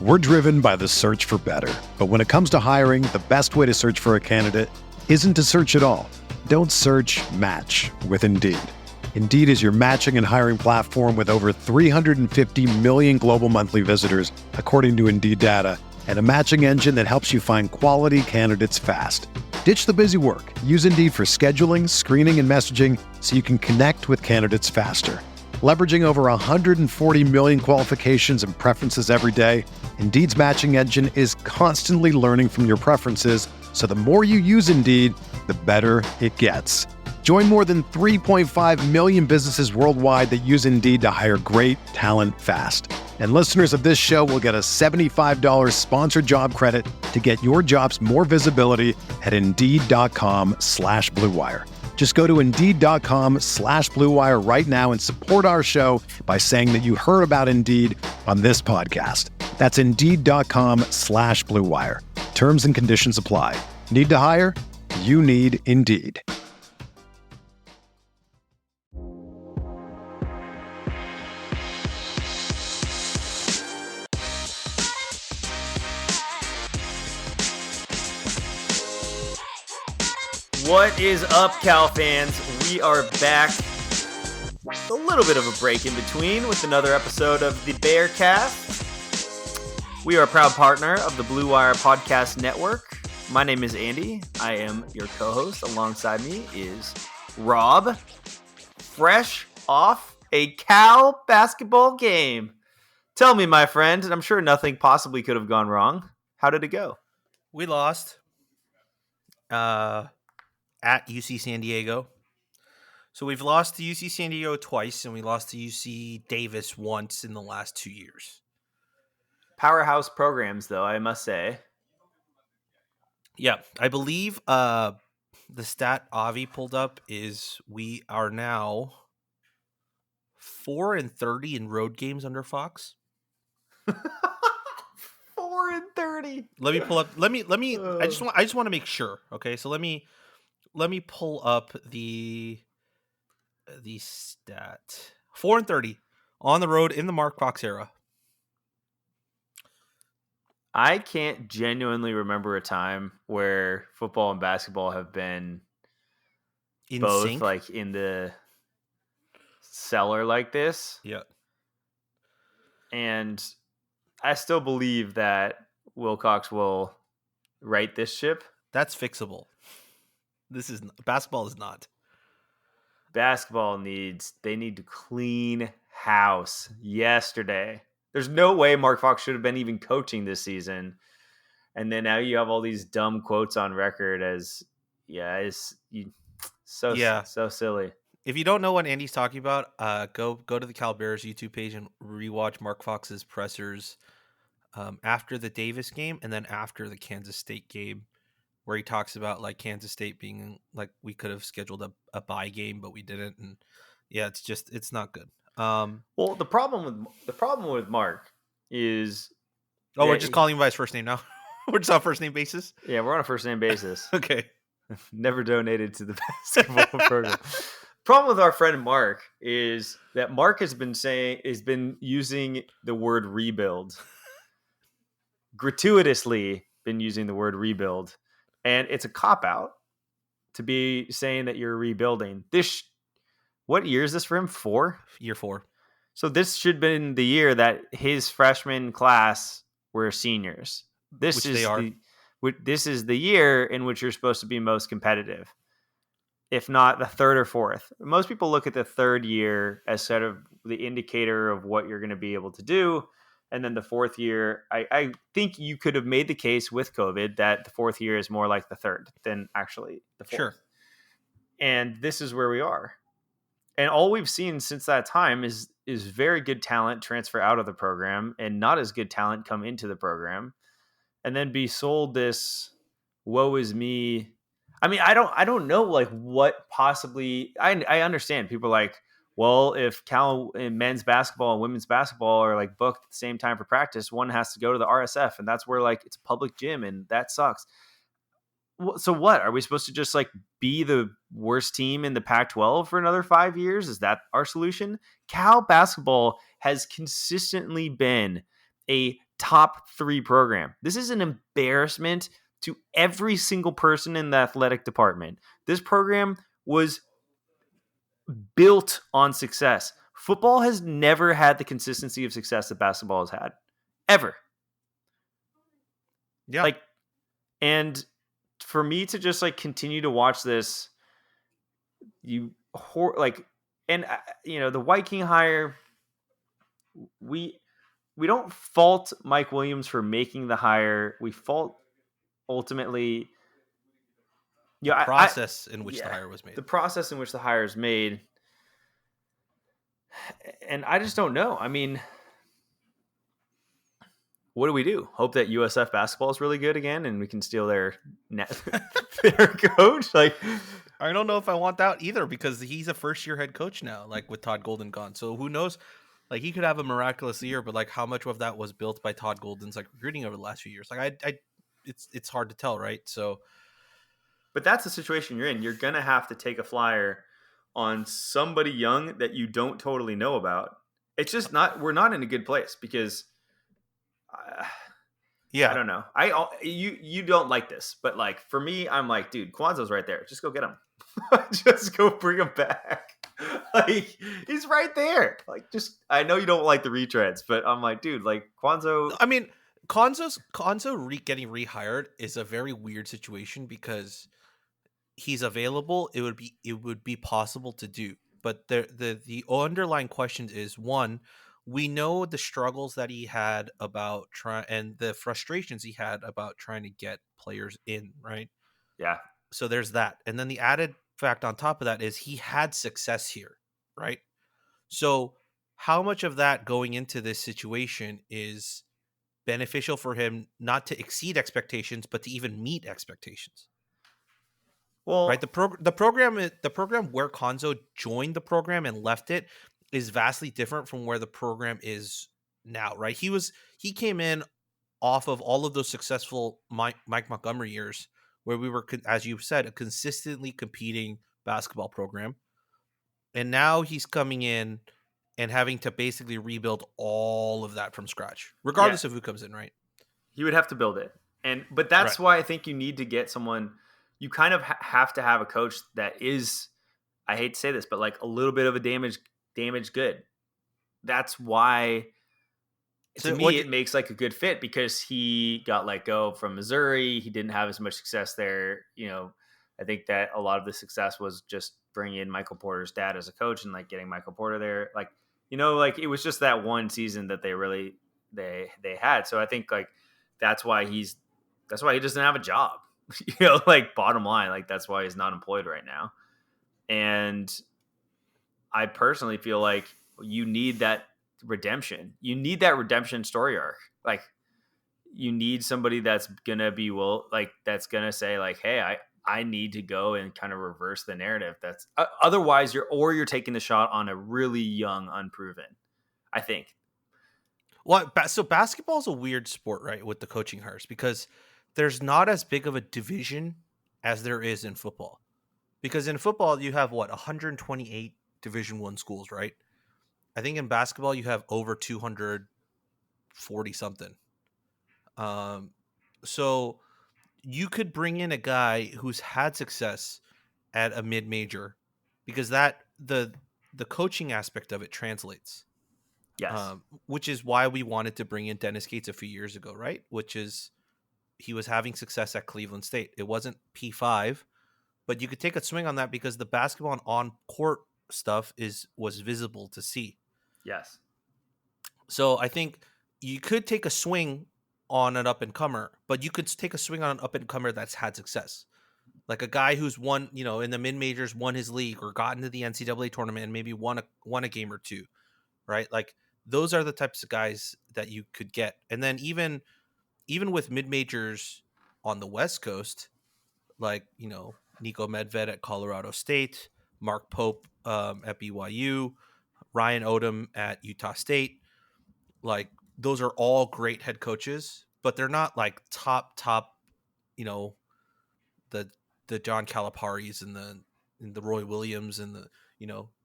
We're driven by the search for better. But when it comes to hiring, the best way to search for a candidate isn't to search at all. Don't search, match with Indeed. Indeed is your matching and hiring platform with over 350 million global monthly visitors, according to Indeed data, and a matching engine that helps you find quality candidates fast. Ditch the busy work. Use Indeed for scheduling, screening, and messaging so you can connect with candidates faster. Leveraging over 140 million qualifications and preferences every day, Indeed's matching engine is constantly learning from your preferences, so the more you use Indeed, the better it gets. Join more than 3.5 million businesses worldwide that use Indeed to hire great talent fast. And listeners of this show will get a $75 sponsored job credit to get your jobs more visibility at Indeed.com/Blue Wire. Just go to Indeed.com/Blue Wire right now and support our show by saying that you heard about Indeed on this podcast. That's Indeed.com/Blue Wire. Terms and conditions apply. Need to hire? You need Indeed. What is up, Cal fans? We are back. A little bit of a break in between with another episode of the Bearcast. We are a proud partner of the Blue Wire Podcast Network. My name is Andy. I am your co-host. Alongside me is Rob, fresh off a Cal basketball game. Tell me, my friend, and I'm sure nothing possibly could have gone wrong. How did it go? We lost. At UC San Diego. So we've lost to UC San Diego twice, and we lost to UC Davis once in the last 2 years. Powerhouse programs, though, I must say. Yeah, I believe the stat Avi pulled up is we are now 4-30 in road games under Fox. 4-30. Let me pull up. Let me. I just want to make sure. Okay, so let me pull up the stat. 4-30 on the road in the Mark Fox era. I can't genuinely remember a time where football and basketball have been In both sync? like in the cellar like this. Yeah. And I still believe that Wilcox will right this ship. That's fixable. Basketball is not. Basketball they need to clean house yesterday. There's no way Mark Fox should have been even coaching this season. And then now you have all these dumb quotes on record as, so silly. If you don't know what Andy's talking about, go to the Cal Bears YouTube page and rewatch Mark Fox's pressers after the Davis game and then after the Kansas State game, where he talks about like Kansas State being like we could have scheduled a bye game, but we didn't. And yeah, it's not good. Well, the problem with Mark is we're just calling him by his first name now. We're just on first name basis. Yeah, we're on a first name basis. Okay. Never donated to the basketball program. Problem with our friend Mark is that Mark has been using the word rebuild. Gratuitously been using the word rebuild. And it's a cop-out to be saying that you're rebuilding. What year is this for him? 4? Year 4. So this should have been the year that his freshman class were seniors. This is the year in which you're supposed to be most competitive, if not the third or fourth. Most people look at the third year as sort of the indicator of what you're going to be able to do. And then the fourth year, I think you could have made the case with COVID that the fourth year is more like the third than actually the fourth. Sure. And this is where we are. And all we've seen since that time is very good talent transfer out of the program and not as good talent come into the program and then be sold this woe is me. I mean, I don't know like what possibly I understand people are like, well, if Cal in men's basketball and women's basketball are like booked at the same time for practice, one has to go to the RSF and that's where like it's a public gym and that sucks. So what? Are we supposed to just like be the worst team in the Pac-12 for another 5 years? Is that our solution? Cal basketball has consistently been a top 3 program. This is an embarrassment to every single person in the athletic department. This program was built on success. Football has never had the consistency of success that basketball has had. Ever. Yeah. Like, and for me to just like continue to watch this, the Viking hire, we don't fault Mike Williams for making the hire. We fault ultimately the process in which the hire was made. The process in which the hire is made. And I just don't know. I mean, what do we do? Hope that USF basketball is really good again and we can steal their coach? Like, I don't know if I want that either, because he's a first-year head coach now, like with Todd Golden gone. So who knows? Like, he could have a miraculous year, but like how much of that was built by Todd Golden's like recruiting over the last few years? Like, it's hard to tell, right? So, but that's the situation you're in. You're gonna have to take a flyer on somebody young that you don't totally know about. It's just not. We're not in a good place because. I don't know. You don't like this, but like for me, I'm like, dude, Kwanzaa's right there. Just go get him. Just go bring him back. Like, he's right there. Like, just I know you don't like the retreads, but I'm like, dude, like Kwanzaa. I mean, Kwanzaa getting rehired is a very weird situation because he's available. It would be possible to do, but the underlying question is, one, we know the struggles that he had about and the frustrations he had about trying to get players in, right? Yeah. So there's that. And then the added fact on top of that is he had success here, right? So how much of that going into this situation is beneficial for him, not to exceed expectations, but to even meet expectations? Well, right. The program where Konzo joined the program and left it is vastly different from where the program is now, right? He came in off of all of those successful Mike Montgomery years where we were, as you said, a consistently competing basketball program. And now he's coming in and having to basically rebuild all of that from scratch, regardless of who comes in, right? He would have to build it. But that's why I think you need to get someone, you kind of have to have a coach that is, I hate to say this, but like a little bit of a damaged good. That's why to me it makes like a good fit, because he got let go from Missouri. He didn't have as much success there. I think that a lot of the success was just bringing in Michael Porter's dad as a coach and like getting Michael Porter there. Like, like it was just that one season that they had. So I think like that's why he doesn't have a job. Like bottom line, like that's why he's not employed right now. And I personally feel like you need that redemption. You need that redemption story arc. Like, you need somebody that's gonna be that's gonna say like, hey, I need to go and kind of reverse the narrative. That's otherwise you're taking the shot on a really young, unproven, I think. Well, so basketball is a weird sport, right? With the coaching hires, because there's not as big of a division as there is in football. Because in football, you have 128 Division I schools, right? I think in basketball, you have over 240 something. So you could bring in a guy who's had success at a mid-major, because the coaching aspect of it translates. Yes. Which is why we wanted to bring in Dennis Gates a few years ago, right? Which is, he was having success at Cleveland State. It wasn't P5, but you could take a swing on that because the basketball and on-court stuff was visible to see. Yes. So I think you could take a swing on an up-and-comer, but you could take a swing on an up-and-comer that's had success. Like a guy who's won, in the mid-majors, won his league or gotten to the NCAA tournament and maybe won a game or two, right? Like, those are the types of guys that you could get. And then even with mid-majors on the West Coast, like, Nico Medved at Colorado State, Mark Pope at BYU, Ryan Odom at Utah State. Like, those are all great head coaches, but they're not like top, the John Calipari's and the Roy Williams and the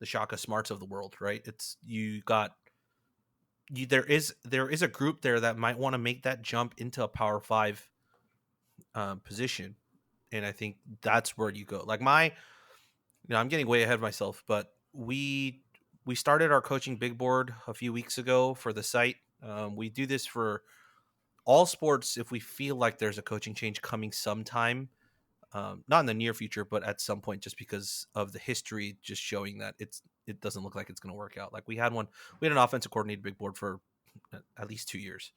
Shaka Smarts of the world, right? It's, you got there is a group there that might want to make that jump into a Power 5 position, and I think that's where you go. Like I'm getting way ahead of myself, but we started our coaching big board a few weeks ago for the site. We do this for all sports if we feel like there's a coaching change coming sometime, not in the near future, but at some point, just because of the history, just showing that it doesn't look like it's going to work out. Like we had an offensive coordinator big board for at least 2 years.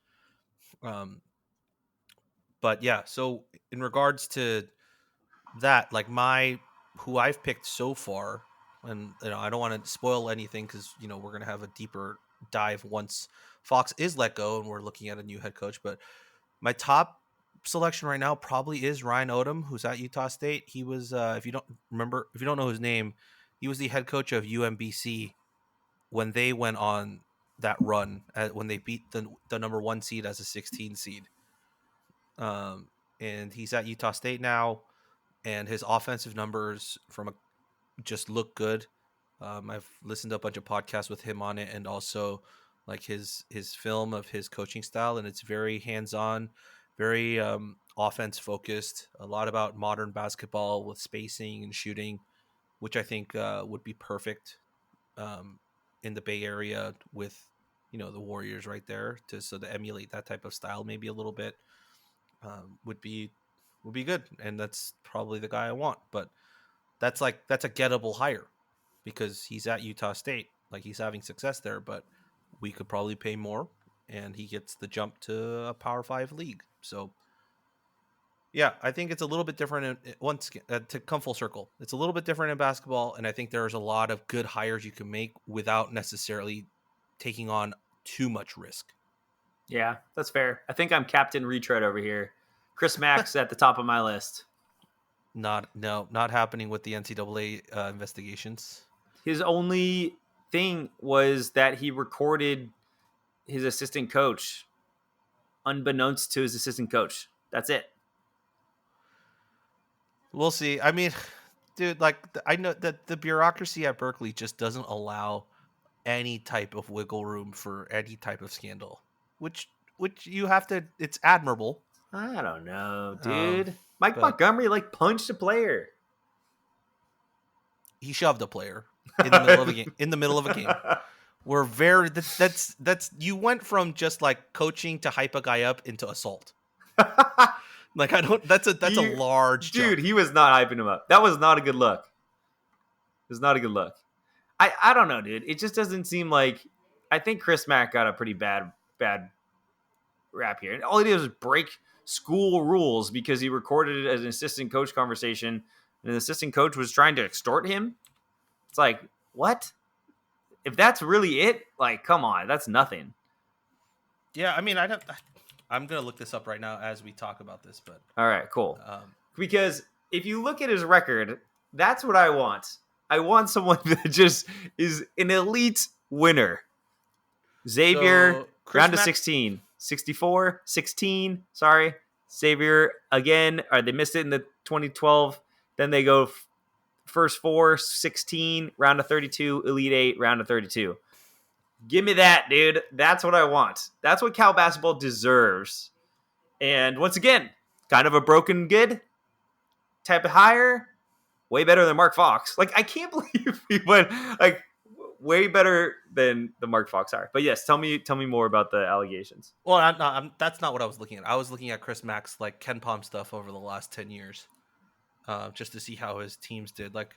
But yeah, so in regards to that, like who I've picked so far, and I don't want to spoil anything because we're gonna have a deeper dive once Fox is let go and we're looking at a new head coach. But my top selection right now probably is Ryan Odom, who's at Utah State. He was, if you don't know his name, he was the head coach of UMBC when they went on that run when they beat the number 1 seed as a 16 seed. And he's at Utah State now, and his offensive numbers just look good. I've listened to a bunch of podcasts with him on it, and also like his film of his coaching style, and it's very hands-on, very offense focused, a lot about modern basketball with spacing and shooting, which I think would be perfect in the Bay Area with the Warriors right there to emulate that type of style maybe a little bit. Would be good, and that's probably the guy I want. But that's a gettable hire because he's at Utah State, like he's having success there. But we could probably pay more, and he gets the jump to a Power 5 league. So yeah, I think it's a little bit different. Once to come full circle, it's a little bit different in basketball, and I think there's a lot of good hires you can make without necessarily taking on too much risk. Yeah, that's fair. I think I'm Captain Retread over here. Chris Mack's at the top of my list. Not happening with the NCAA investigations. His only thing was that he recorded his assistant coach unbeknownst to his assistant coach. That's it. We'll see. I mean, dude, like I know that the bureaucracy at Berkeley just doesn't allow any type of wiggle room for any type of scandal, which you have to. It's admirable. I don't know, dude. Mike Montgomery punched a player. He shoved a player in the middle of a game. In the middle of a game, we're very. That's you went from just like coaching to hype a guy up into assault. Like I don't. That's a large dude. jump. He was not hyping him up. That was not a good look. It was not a good look. I don't know, dude. It just doesn't seem like. I think Chris Mack got a pretty bad rap here, and all he did was break school rules because he recorded it as an assistant coach conversation, and the assistant coach was trying to extort him. It's like, what? If that's really it, like, come on, that's nothing. Yeah, I mean, I'm gonna look this up right now as we talk about this, but all right, cool. Because if you look at his record, that's what I want. I want someone that just is an elite winner. Xavier, round of 16. 64, 16, sorry. Xavier, again, they missed it in the 2012. Then they go first 4, 16, round of 32, Elite 8, round of 32. Give me that, dude. That's what I want. That's what Cal basketball deserves. And once again, kind of a broken good type of hire. Way better than Mark Fox. Like, I can't believe he went, like, way better than the Mark Fox hire. But yes, tell me more about the allegations. Well, that's not what I was looking at. I was looking at Chris Mack's like Ken Pom stuff over the last 10 years, just to see how his teams did. Like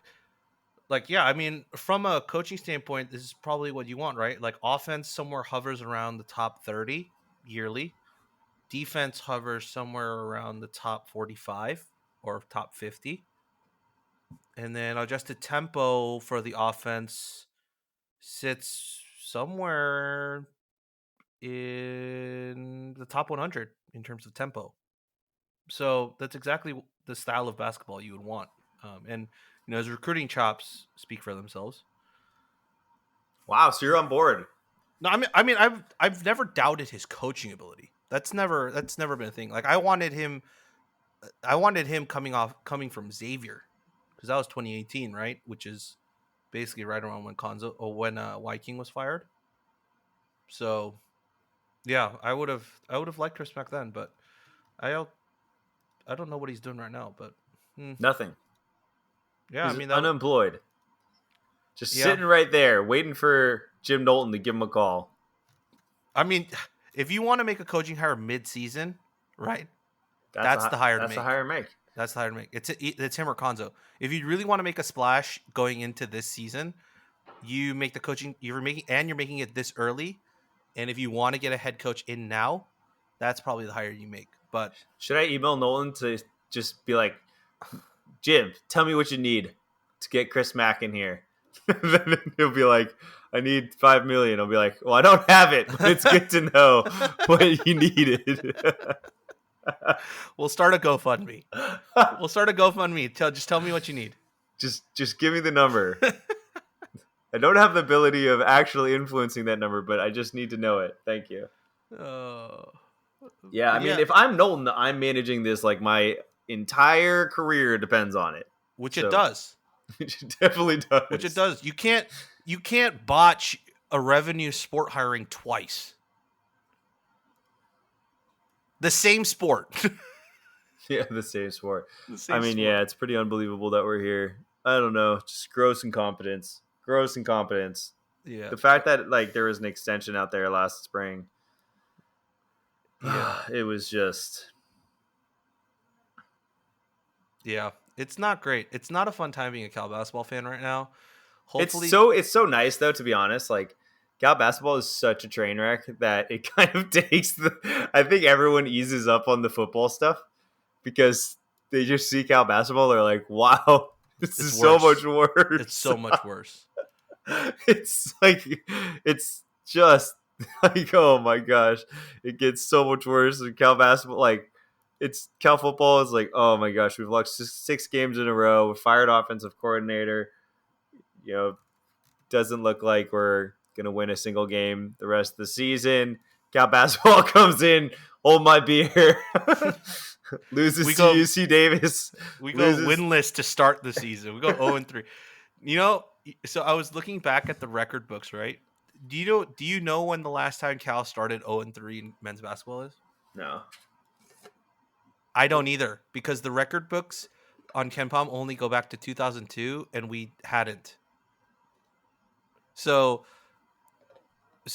yeah, I mean, from a coaching standpoint, this is probably what you want, right? Like offense somewhere hovers around the top 30 yearly. Defense hovers somewhere around the top 45 or top 50. And then adjusted tempo for the offense sits somewhere in the top 100 in terms of tempo. So that's exactly the style of basketball you would want. And his recruiting chops speak for themselves. Wow, so you're on board. No, I mean, I've never doubted his coaching ability. That's never been a thing. Like I wanted him coming from Xavier because that was 2018, right? Which is basically right around when Wyking was fired. So yeah, I would have liked Chris back then, but I don't know what he's doing right now. But Nothing. yeah, He's I mean unemployed. Just Yeah. sitting right there, waiting for Jim Knowlton to give him a call. I mean, if you want to make a coaching hire mid-season, right? That's the hire to make. That's the hire to make. That's the hire to make. It's him or Konzo. If you really want to make a splash going into this season, you make the coaching. You're making it this early, and if you want to get a head coach in now, that's probably the hire you make. But should I email Nolan to just be like, Jim, tell me what you need to get Chris Mack in here? Then he'll be like, I need $5 million. I'll be like, well, I don't have it, but it's good to know what you needed. We'll start a GoFundMe. Just tell me what you need. Just give me the number. I don't have the ability of actually influencing that number, but I just need to know it. Thank you. Yeah, I mean, if I'm Knowlton, I'm managing this like my entire career depends on it. Which it does. Which it definitely does. Which it does. You can't botch a revenue sport hiring twice. The same sport. Yeah, the same sport. Yeah, it's pretty unbelievable that we're here. I don't know, just gross incompetence. Yeah. The fact that like there was an extension out there last spring. Yeah, it was just. Yeah, it's not great. It's not a fun time being a Cal basketball fan right now. Hopefully, it's so nice though, to be honest. Like Cal basketball is such a train wreck that it kind of takes I think everyone eases up on the football stuff because they just see Cal basketball. They're like, wow, this is so much worse. It's so much worse. It's like, it's just like, oh my gosh, it gets so much worse than Cal basketball. Like, it's Cal football is like, oh my gosh, we've lost 6 games in a row. We fired offensive coordinator. You know, doesn't look like we're going to win a single game the rest of the season. Cal basketball comes in, hold my beer, loses to UC Davis. We go winless to start the season. We go 0-3. You know, so I was looking back at the record books, right? Do you know when the last time Cal started 0-3 in men's basketball is? No. I don't either, because the record books on KenPom only go back to 2002, and we hadn't. So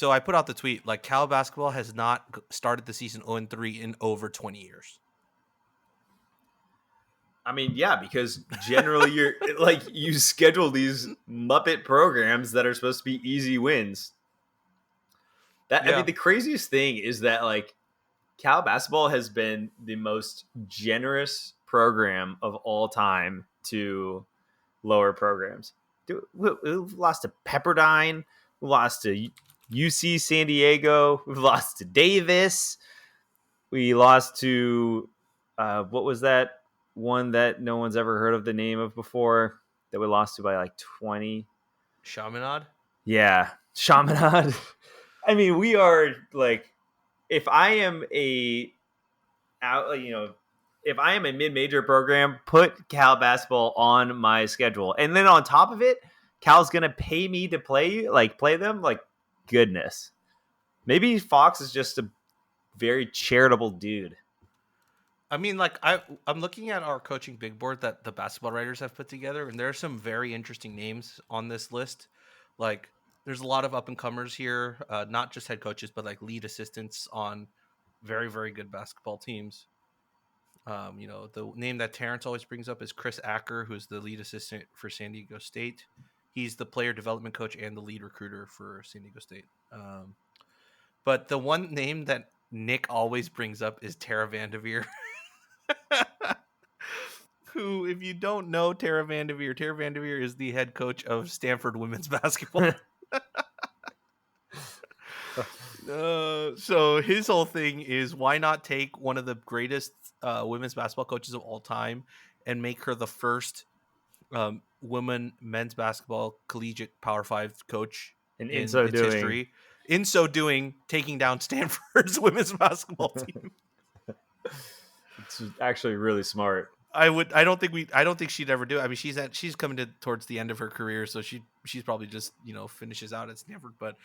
I put out the tweet, like, Cal basketball has not started the season 0-3 in over 20 years. I mean, yeah, because generally you're like, you schedule these Muppet programs that are supposed to be easy wins. I mean, the craziest thing is that like Cal basketball has been the most generous program of all time to lower programs. We've lost to Pepperdine. We lost to UC San Diego. We've lost to Davis. We lost to what was that one that no one's ever heard of the name of before that we lost to by like 20? Chaminade? Yeah, Chaminade. I mean, we are like, if I am a mid-major program, put Cal basketball on my schedule, and then on top of it, Cal's gonna pay me to play them. Like, goodness, maybe Fox is just a very charitable dude. I mean, like, I'm looking at our coaching big board that the basketball writers have put together, and there are some very interesting names on this list. Like, there's a lot of up-and-comers here, not just head coaches, but like lead assistants on very, very good basketball teams. The name that Terrence always brings up is Chris Acker, who's the lead assistant for San Diego State. He's the player development coach and the lead recruiter for San Diego State. But the one name that Nick always brings up is Tara Vanderveer. Who, if you don't know Tara Vanderveer is the head coach of Stanford women's basketball. So his whole thing is, why not take one of the greatest women's basketball coaches of all time and make her the first women men's basketball collegiate Power 5 coach in its history. In so doing, taking down Stanford's women's basketball team. It's actually really smart. I don't think she'd ever do it. I mean, she's coming towards the end of her career, so she's probably just finishes out at Stanford. But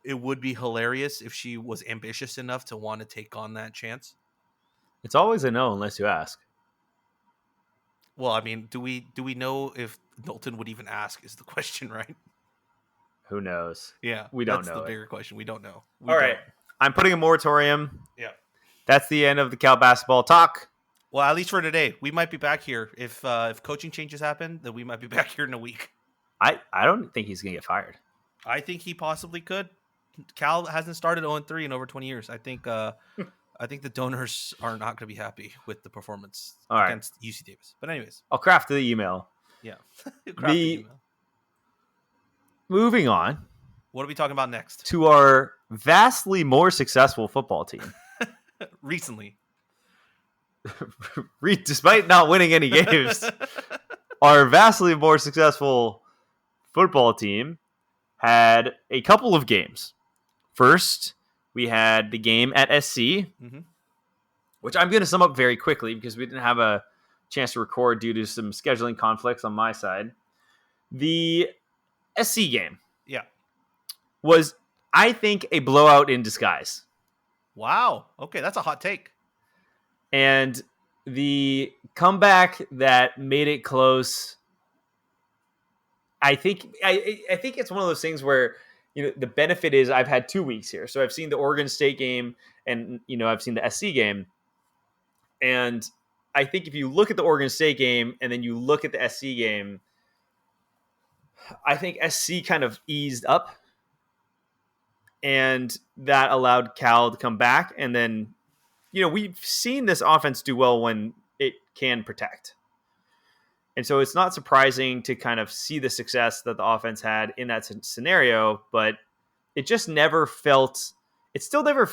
it would be hilarious if she was ambitious enough to want to take on that chance. It's always a no unless you ask. Well, I mean, do we know if Knowlton would even ask is the question, right? Who knows? Yeah, We don't that's know the it. bigger question. We don't know. All right. I'm putting a moratorium. Yeah. That's the end of the Cal basketball talk. Well, at least for today. We might be back here. If coaching changes happen, then we might be back here in a week. I don't think he's going to get fired. I think he possibly could. Cal hasn't started 0-3 in over 20 years. I think the donors are not going to be happy with the performance against UC Davis. But anyways, I'll craft the email. Yeah. Moving on. What are we talking about next? To our vastly more successful football team. Recently. Despite not winning any games, our vastly more successful football team had a couple of games. First, we had the game at SC, which I'm going to sum up very quickly because we didn't have a chance to record due to some scheduling conflicts on my side. The SC game was, I think, a blowout in disguise. Wow. Okay, that's a hot take. And the comeback that made it close, I think it's one of those things where, the benefit is I've had 2 weeks here. So I've seen the Oregon State game and, I've seen the SC game. And I think if you look at the Oregon State game and then you look at the SC game, I think SC kind of eased up. And that allowed Cal to come back. And then, we've seen this offense do well when it can protect. And so it's not surprising to kind of see the success that the offense had in that scenario, but it just still never felt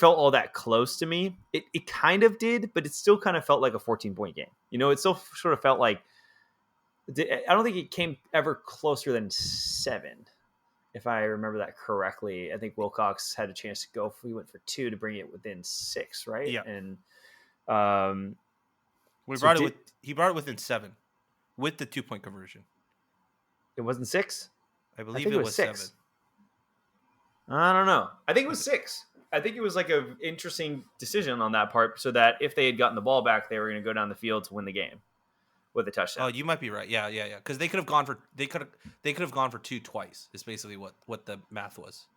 all that close to me. It kind of did, but it still kind of felt like a 14-point game. It still sort of felt like, I don't think it came ever closer than 7. If I remember that correctly. I think Wilcox had a chance to go. He went for 2 to bring it within 6, right? Yeah. And he brought it within 7 with the 2-point conversion. It wasn't 6? I believe it was 6. 7. I don't know. I think it was 6. I think it was like an interesting decision on that part, so that if they had gotten the ball back, they were going to go down the field to win the game with a touchdown. Oh, you might be right. Yeah. Because they could have gone for 2 twice. Is basically what the math was.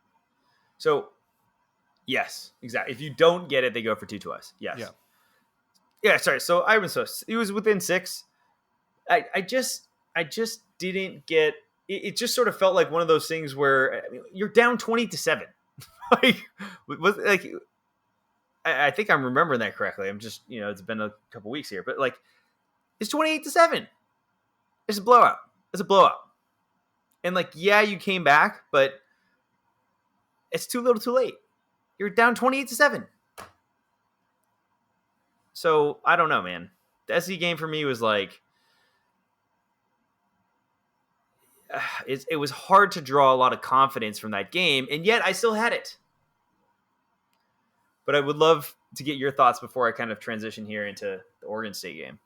So, yes, exactly. If you don't get it, they go for 2 twice. Yes. Yeah. Yeah. Sorry. So it was within 6. I just didn't get. It just sort of felt like one of those things where you're down 20-7. I think I'm remembering that correctly. I'm just it's been a couple weeks here, but it's 28-7. It's a blowout. And you came back, but it's too little, too late. You're down 28-7. So I don't know, man. The SC game for me was it was hard to draw a lot of confidence from that game, and yet I still had it. But I would love to get your thoughts before I kind of transition here into the Oregon State game.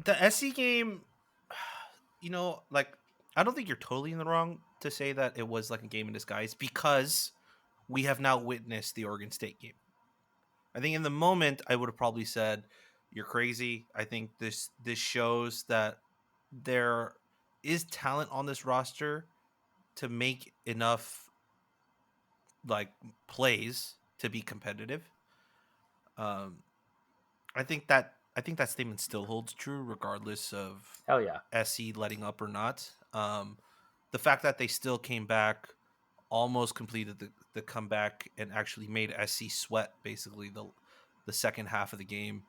The SC game, I don't think you're totally in the wrong to say that it was like a game in disguise because we have now witnessed the Oregon State game. I think in the moment I would have probably said, you're crazy. I think this shows that there is talent on this roster to make enough plays to be competitive. I think that statement still holds true regardless of Hell yeah. SC letting up or not. The fact that they still came back, almost completed the comeback, and actually made SC sweat basically the second half of the game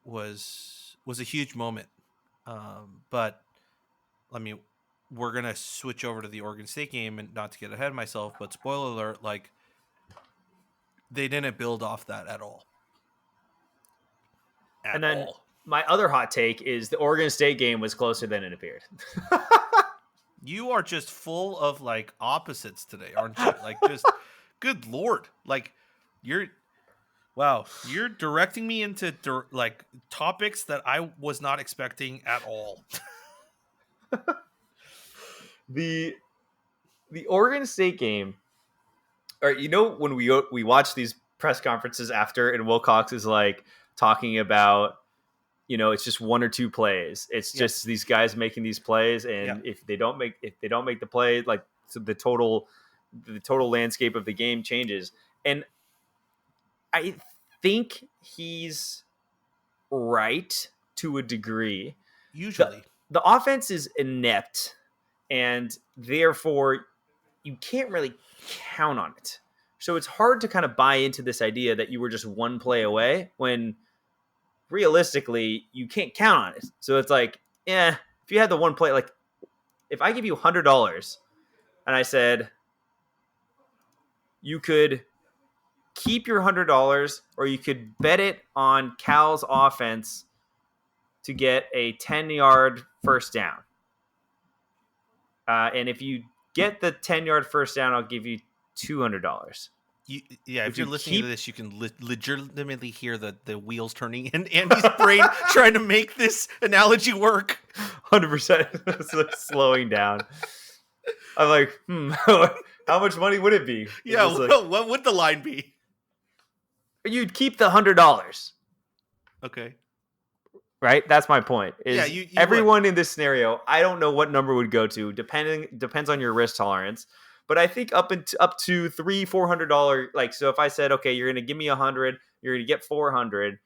was a huge moment. But I mean, we're gonna switch over to the Oregon State game, and not to get ahead of myself, but spoiler alert, they didn't build off that at all. And then my other hot take is the Oregon State game was closer than it appeared. You are just full of opposites today, aren't you? Just good Lord. You're directing me into topics that I was not expecting at all. the Oregon State game, or when we watch these press conferences after, and Wilcox is like talking about, it's just one or two plays. It's just these guys making these plays, and if they don't make the play, like, so the total landscape of the game changes. And I think he's right to a degree. Usually, the offense is inept, and therefore you can't really count on it. So it's hard to kind of buy into this idea that you were just one play away when realistically you can't count on it. So it's like, if you had the one play, like if I give you $100 and I said you could keep your $100 or you could bet it on Cal's offense to get a 10-yard first down. And if you get the 10-yard first down, I'll give you $200. If you're listening to this, you can legitimately hear the wheels turning in Andy's brain trying to make this analogy work. 100%. It's like slowing down. I'm like, how much money would it be? Yeah, what would the line be? You'd keep the $100. Okay. Right? That's my point. You everyone in this scenario, I don't know what number would go to, depends on your risk tolerance. But I think up to $300-$400, like, so if I said, okay, you're gonna give me $100, you're gonna get $400.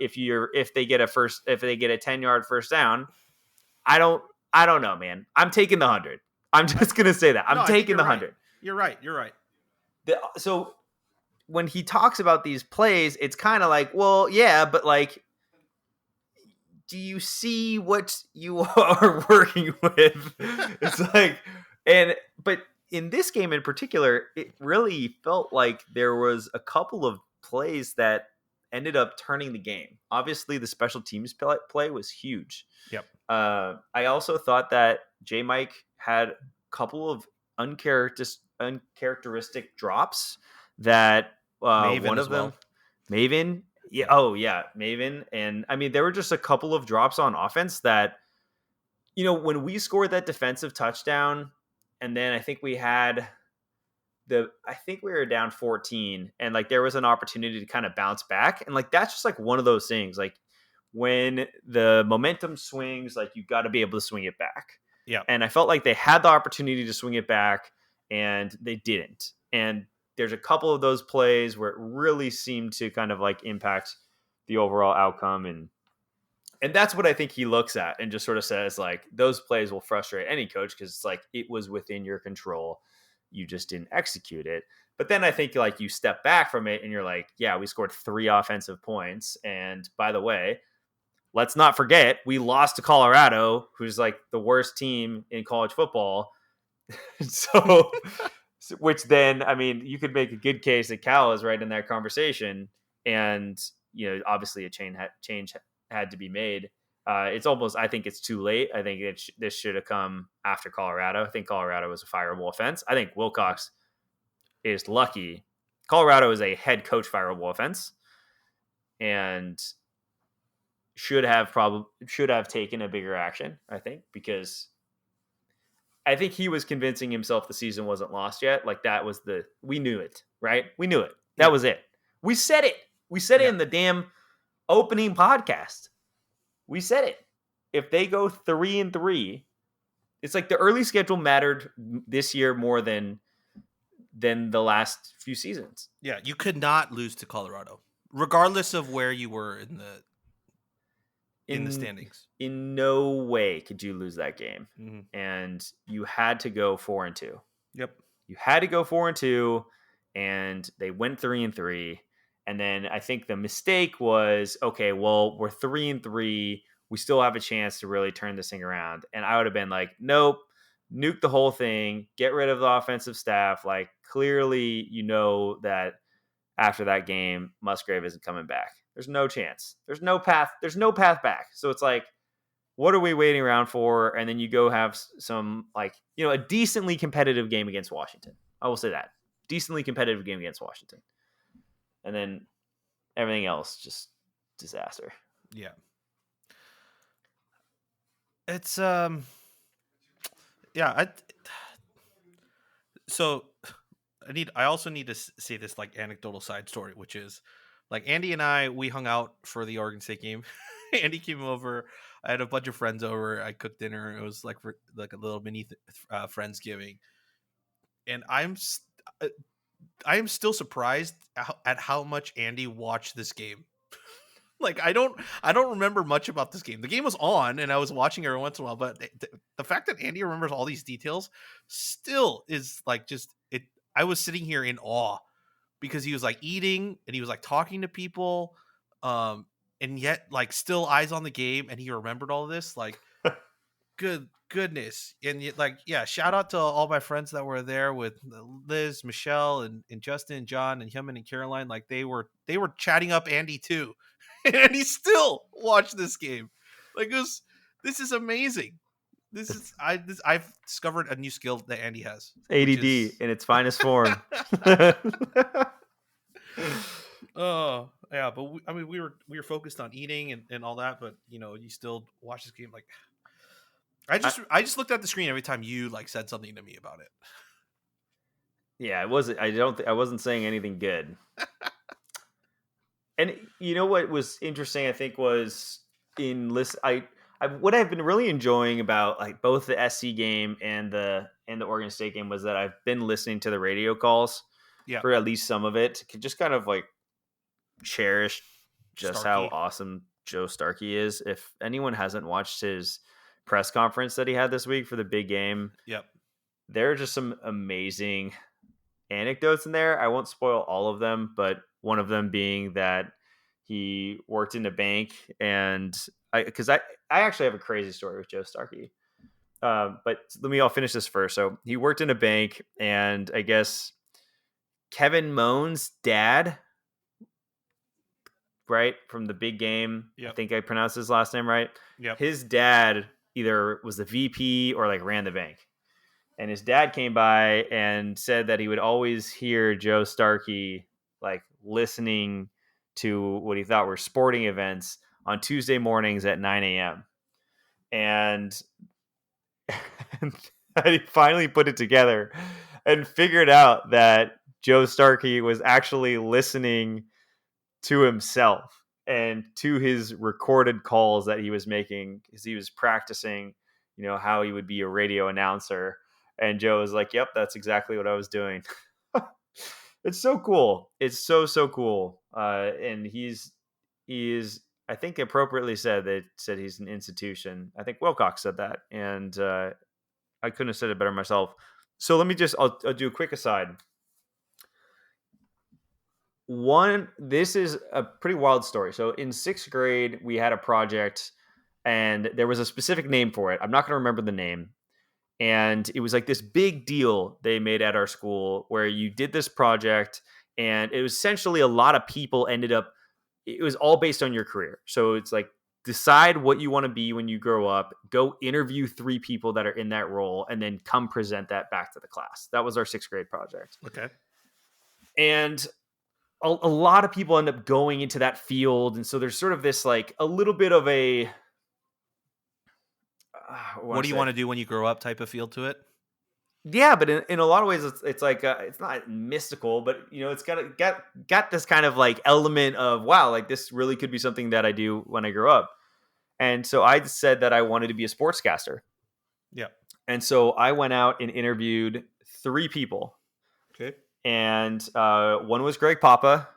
If they get a 10-yard first down, I don't know, man. I'm taking the 100. I'm just gonna say that. I'm taking the 100. You're right. So when he talks about these plays, it's kind of like, well, yeah, but like, do you see what you are working with? It's like, but in this game in particular, it really felt like there was a couple of plays that ended up turning the game. Obviously, the special teams play was huge. Yep. I also thought that J. Mike had a couple of uncharacteristic drops that one of them, Maven. Yeah. Oh, yeah. Maven. And I mean, there were just a couple of drops on offense that, when we scored that defensive touchdown, and then I think we were down 14, and like there was an opportunity to kind of bounce back. And like, that's just like one of those things. Like when the momentum swings, like you got to be able to swing it back. Yeah. And I felt like they had the opportunity to swing it back and they didn't. And there's a couple of those plays where it really seemed to kind of like impact the overall outcome. And that's what I think he looks at and just sort of says, like, those plays will frustrate any coach because it's like, it was within your control. You just didn't execute it. But then I think like you step back from it and you're like, yeah, we scored 3 offensive points. And by the way, let's not forget, we lost to Colorado, who's like the worst team in college football. So, which then, I mean, you could make a good case that Cal is right in that conversation. And, obviously a change had to be made. It's almost, I think it's too late. I think this should have come after Colorado. I think Colorado was a fireable offense. I think Wilcox is lucky. Colorado is a head coach fireable offense and should have taken a bigger action, I think, because I think he was convincing himself the season wasn't lost yet. Like we knew it, right? We knew it. That was it. We said it. We said it in the damn opening podcast. We said it. If they go 3-3, it's like the early schedule mattered this year more than the last few seasons. Yeah, you could not lose to Colorado, regardless of where you were in the standings. In no way could you lose that game. Mm-hmm. And you had to go 4-2. Yep. You had to go 4-2, and they went 3-3. And then I think the mistake was, okay, well, we're 3-3. We still have a chance to really turn this thing around. And I would have been like, nope, nuke the whole thing, get rid of the offensive staff. Like, clearly, that after that game, Musgrave isn't coming back. There's no chance. There's no path back. So it's like, what are we waiting around for? And then you go have some, like, a decently competitive game against Washington. I will say that. Decently competitive game against Washington. And then everything else, just disaster. Yeah. It's So I also need to say this like anecdotal side story, which is like Andy and we hung out for the Oregon State game. Andy came over. I had a bunch of friends over. I cooked dinner. It was like for like a little mini Friendsgiving, and I am still surprised at how much Andy watched this game. Like I don't remember much about this game. The game was on and I was watching every once in a while, but the fact that Andy remembers all these details still is like just it. I was sitting here in awe because he was like eating and he was like talking to people, and yet like still eyes on the game, and he remembered all of this. Like goodness. And yet, like, yeah, shout out to all my friends that were there with Liz, Michelle, and Justin, and John, and Hyman and Caroline. Like they were chatting up Andy too. And he still watched this game. Like this is amazing. I've discovered a new skill that Andy has. ADD in its finest form. Oh yeah, but we were focused on eating and all that, but you know, you still watch this game. Like I just looked at the screen every time you like said something to me about it. Yeah, it wasn't. I wasn't saying anything good. And you know what was interesting? I think was in list. What I've been really enjoying about like both the SC game and the Oregon State game was that I've been listening to the radio calls for at least some of it to just kind of like cherish just how awesome Joe Starkey is. If anyone hasn't watched his press conference that he had this week for the big game, there are just some amazing anecdotes in there. I won't spoil all of them, but one of them being that he worked in a bank, and I actually have a crazy story with Joe Starkey. But I'll finish this first. So he worked in a bank, and I guess Kevin Moen's dad, right, from the big game. I think I pronounced his last name right. His dad either was the VP or like ran the bank. And his dad came by and said that he would always hear Joe Starkey like listening to what he thought were sporting events on Tuesday mornings at 9 a.m. And he finally put it together and figured out that Joe Starkey was actually listening to himself and to his recorded calls that he was making because he was practicing, you know, how he would be a radio announcer. And Joe was like, yep, that's exactly what I was doing. It's so cool. It's so cool. And he is, I think appropriately said he's an institution. I think Wilcox said that. And I couldn't have said it better myself. So let me I'll do a quick aside. This is a pretty wild story. So in 6th grade, we had a project and there was a specific name for it. I'm not going to remember the name. And it was like this big deal they made at our school where you did this project, and it was essentially a lot of people it was all based on your career. So it's like, decide what you want to be when you grow up, go interview 3 people that are in that role, and then come present that back to the class. That was our 6th grade project. Okay. And a lot of people end up going into that field. And so there's sort of this like a little bit of a, what do you want to do when you grow up type of feel to it? Yeah, but in a lot of ways, it's like it's not mystical, but you know, it's got this kind of like element of wow, like this really could be something that I do when I grow up. And so I said that I wanted to be a sportscaster. Yeah. And so I went out and interviewed 3 people. Okay. And one was Greg Papa,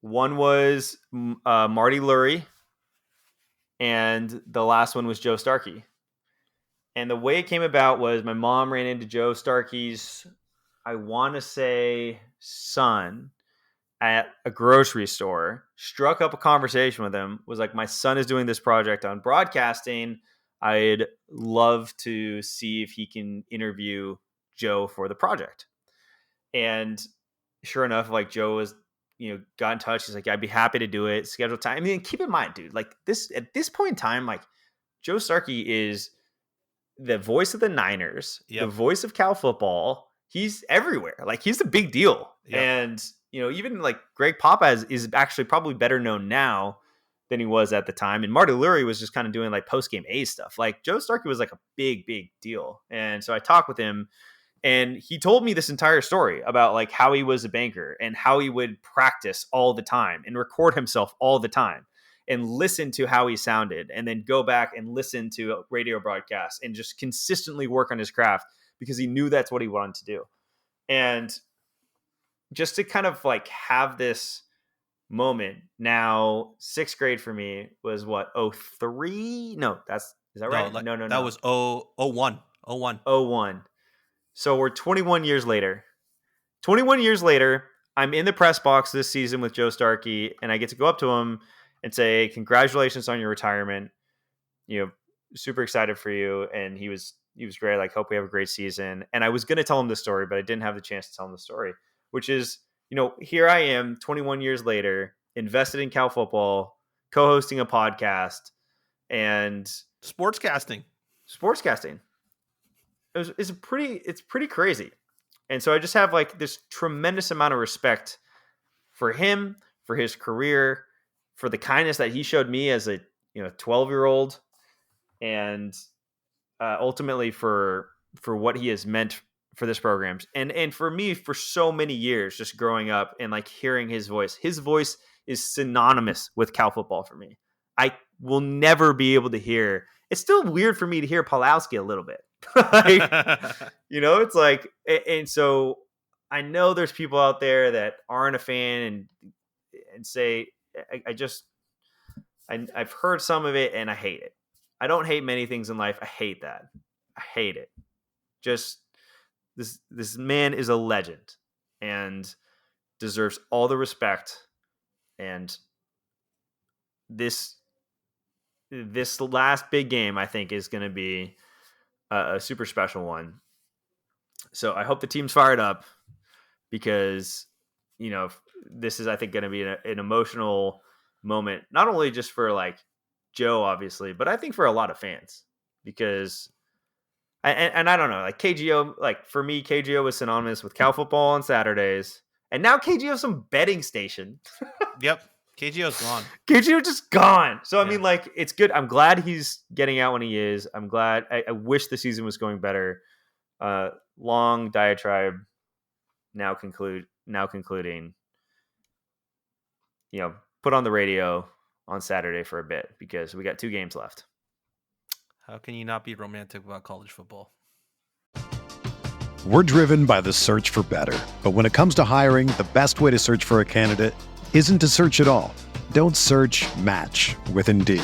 one was Marty Lurie, and the last one was Joe Starkey. And the way it came about was my mom ran into Joe Starkey's, I want to say, son at a grocery store, struck up a conversation with him, was like, my son is doing this project on broadcasting. I'd love to see if he can interview Joe for the project. And sure enough, like Joe was, you know, got in touch. He's like, I'd be happy to do it. Schedule time. I mean, keep in mind, dude, like at this point in time, like Joe Starkey is the voice of the Niners, the voice of Cal football. He's everywhere. Like he's a big deal. Yep. And, you know, even like Greg Papa is actually probably better known now than he was at the time. And Marty Lurie was just kind of doing like post-game A stuff. Like Joe Starkey was like a big deal. And so I talked with him, And he told me this entire story about like how he was a banker and how he would practice all the time and record himself all the time and listen to how he sounded and then go back and listen to radio broadcasts and just consistently work on his craft because he knew that's what he wanted to do. And just to kind of like have this moment now, sixth grade for me was what, 03? No, is that right? No. That was 01. 01. So we're 21 years later. 21 years later, I'm in the press box this season with Joe Starkey, and I get to go up to him and say, congratulations on your retirement. Super excited for you. And he was great. Like, hope we have a great season. And I was going to tell him the story, but I didn't have the chance to tell him the story, which is, here I am 21 years later, invested in Cal football, co-hosting a podcast and sportscasting. It's pretty crazy. And so I just have like this tremendous amount of respect for him, for his career, for the kindness that he showed me as a 12-year-old, and ultimately for what he has meant for this program. And for me, for so many years, just growing up and like hearing his voice. His voice is synonymous with Cal football for me. I will never be able to hear. It's still weird for me to hear Pawlowski a little bit. It's like, and so I know there's people out there that aren't a fan and say, I've heard some of it and I hate it. I don't hate many things in life. I hate that. I hate it. Just this man is a legend and deserves all the respect. And this last big game, I think, is going to be a super special one. So I hope the team's fired up because, this is, I think, going to be an emotional moment, not only just for like Joe, obviously, but I think for a lot of fans because, and I don't know, like KGO, like for me, KGO was synonymous with Cal football on Saturdays, and now KGO is some betting station. Yep. KGO's gone. KGO just gone. So, I mean, like, it's good. I'm glad he's getting out when he is. I'm glad. I wish the season was going better. Long diatribe now concluding, put on the radio on Saturday for a bit because we got 2 games left. How can you not be romantic about college football? We're driven by the search for better. But when it comes to hiring, the best way to search for a candidate isn't to search at all. Don't search, match with Indeed.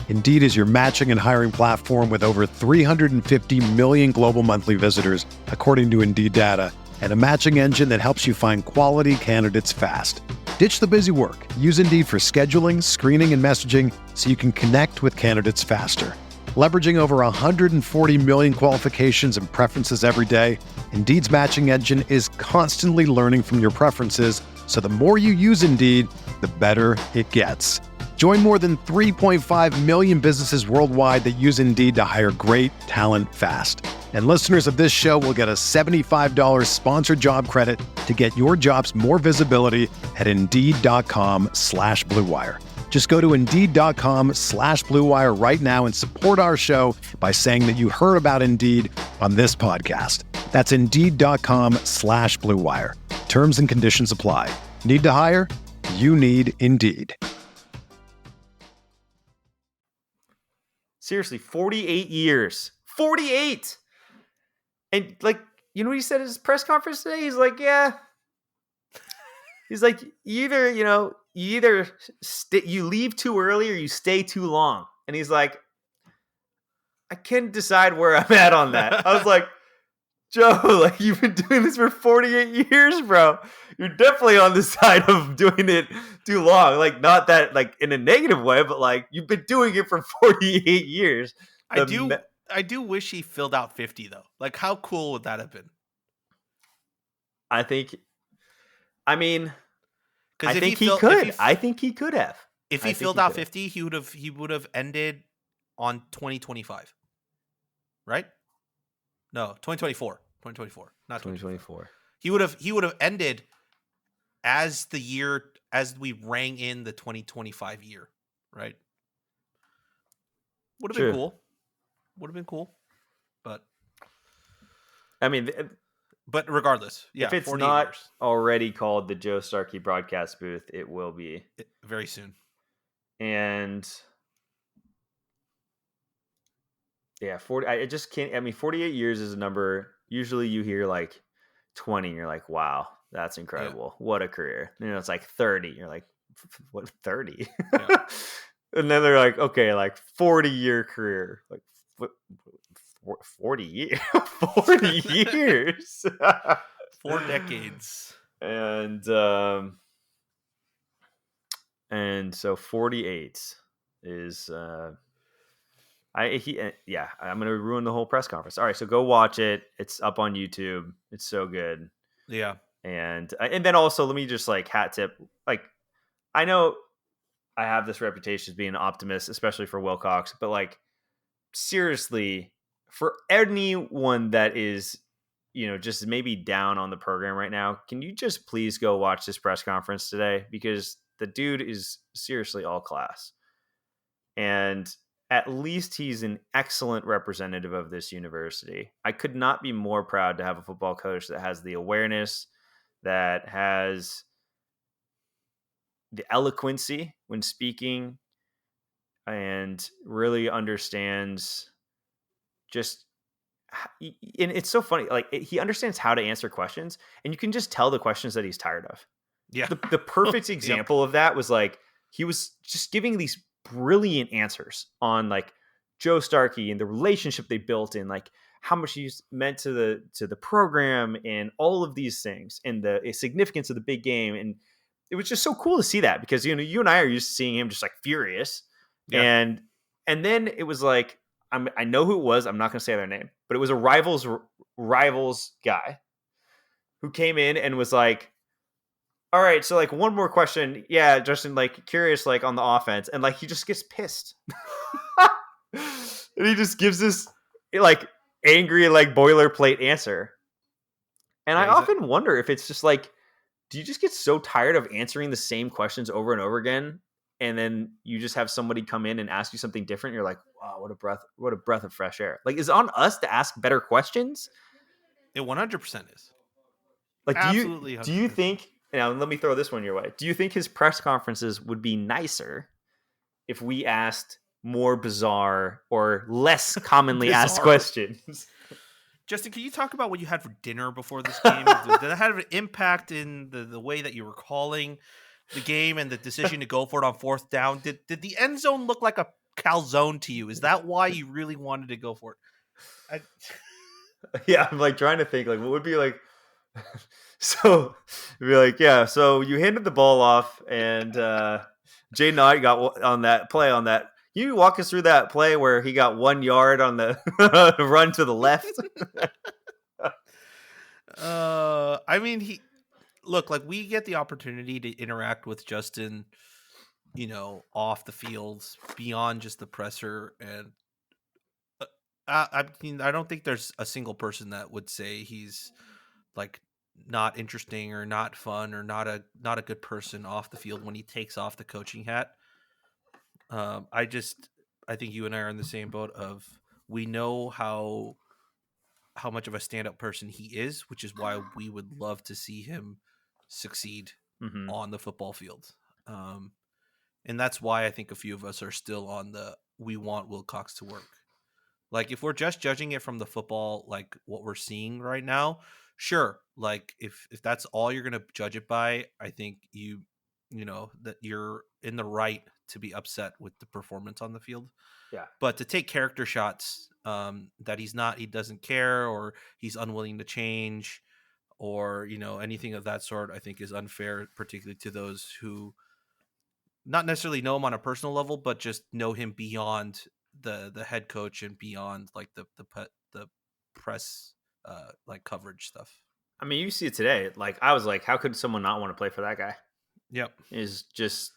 Indeed is your matching and hiring platform with over 350 million global monthly visitors, according to Indeed data, and a matching engine that helps you find quality candidates fast. Ditch the busy work. Use Indeed for scheduling, screening, and messaging so you can connect with candidates faster. Leveraging over 140 million qualifications and preferences every day, Indeed's matching engine is constantly learning from your preferences, so the more you use Indeed, the better it gets. Join more than 3.5 million businesses worldwide that use Indeed to hire great talent fast. And listeners of this show will get a $75 sponsored job credit to get your jobs more visibility at Indeed.com/Blue Wire. Just go to Indeed.com/Blue Wire right now and support our show by saying that you heard about Indeed on this podcast. That's Indeed.com/Blue Wire. Terms and conditions apply. Need to hire? You need Indeed. Seriously, 48 years. 48! And like, what he said at his press conference today? He's like, yeah. He's like, you leave too early or you stay too long. And he's like, I can't decide where I'm at on that. I was like, Joe, like, you've been doing this for 48 years, bro. You're definitely on the side of doing it too long. Like, not that like in a negative way, but like you've been doing it for 48 years. I do wish he filled out 50 though. Like, how cool would that have been? I think he could have. If he filled out 50, he would have ended on 2025. Right? No, 2024. 2024, not 2024. He would have ended as the year as we rang in the 2025 year, right? Would have been cool. But I mean, But regardless, yeah, if it's 48 not years. already called the Joe Starkey broadcast booth, it will be Very soon. And yeah, 40. I just can't. I mean, 48 years is a number. Usually, you hear like 20, and you're like, "Wow, that's incredible! What a career!" It's like 30. You're like, "What 30?" Yeah. And then they're like, "Okay, like 40-year career, like 40 years, 40 years." 4 decades. And so 48 is I'm gonna ruin the whole press conference. All right, so go watch it. It's up on YouTube. It's so good. Yeah. And then also let me just like hat tip. Like I know I have this reputation as being an optimist, especially for Wilcox, but like seriously, for anyone that is just maybe down on the program right now, can you just please go watch this press conference today? Because the dude is seriously all class. And at least he's an excellent representative of this university. I could not be more proud to have a football coach that has the awareness, that has the eloquency when speaking, and really understands just. And it's so funny. Like he understands how to answer questions, and you can just tell the questions that he's tired of. Yeah. The perfect example of that was like he was just giving these brilliant answers on like Joe Starkey and the relationship they built in like how much he's meant to the program and all of these things and the significance of the big game. And it was just so cool to see that because you and I are used to seeing him just like furious. Yeah. And then it was like I know who it was. I'm not going to say their name, but it was a rivals guy who came in and was like, all right, so like one more question. Yeah, Justin, like curious, like on the offense, and like he just gets pissed. And he just gives this like angry, like boilerplate answer. And I often wonder if it's just like, do you just get so tired of answering the same questions over and over again? And then you just have somebody come in and ask you something different. You're like, wow, what a breath of fresh air. Like, is it on us to ask better questions? It 100% is. Like, Absolutely. Do you think, now let me throw this one your way. Do you think his press conferences would be nicer if we asked more bizarre or less commonly asked questions? Justin, can you talk about what you had for dinner before this game? Did that have an impact in the way that you were calling the game and the decision to go for it on 4th down? Did the end zone look like a calzone to you? Is that why you really wanted to go for it? Yeah, I'm like trying to think like what would be like. So it'd be like, yeah, so you handed the ball off and Jay Knight got on that play on that. Can you walk us through that play where he got 1 yard on the run to the left? I mean, like we get the opportunity to interact with Justin, off the field beyond just the presser. And I mean, I don't think there's a single person that would say he's like not interesting or not fun or not a good person off the field when he takes off the coaching hat. I think you and I are in the same boat of we know how much of a stand-up person he is, which is why we would love to see him succeed on the football field. And that's why I think a few of us are still on the we want Wilcox to work. Like if we're just judging it from the football, like what we're seeing right now, sure. Like if that's all you're going to judge it by, I think that you're in the right to be upset with the performance on the field. Yeah. But to take character shots that he doesn't care or he's unwilling to change or, anything of that sort, I think is unfair, particularly to those who not necessarily know him on a personal level, but just know him beyond the head coach and beyond like the press like coverage stuff. I mean, you see it today. Like I was like, how could someone not want to play for that guy? Yep. Is just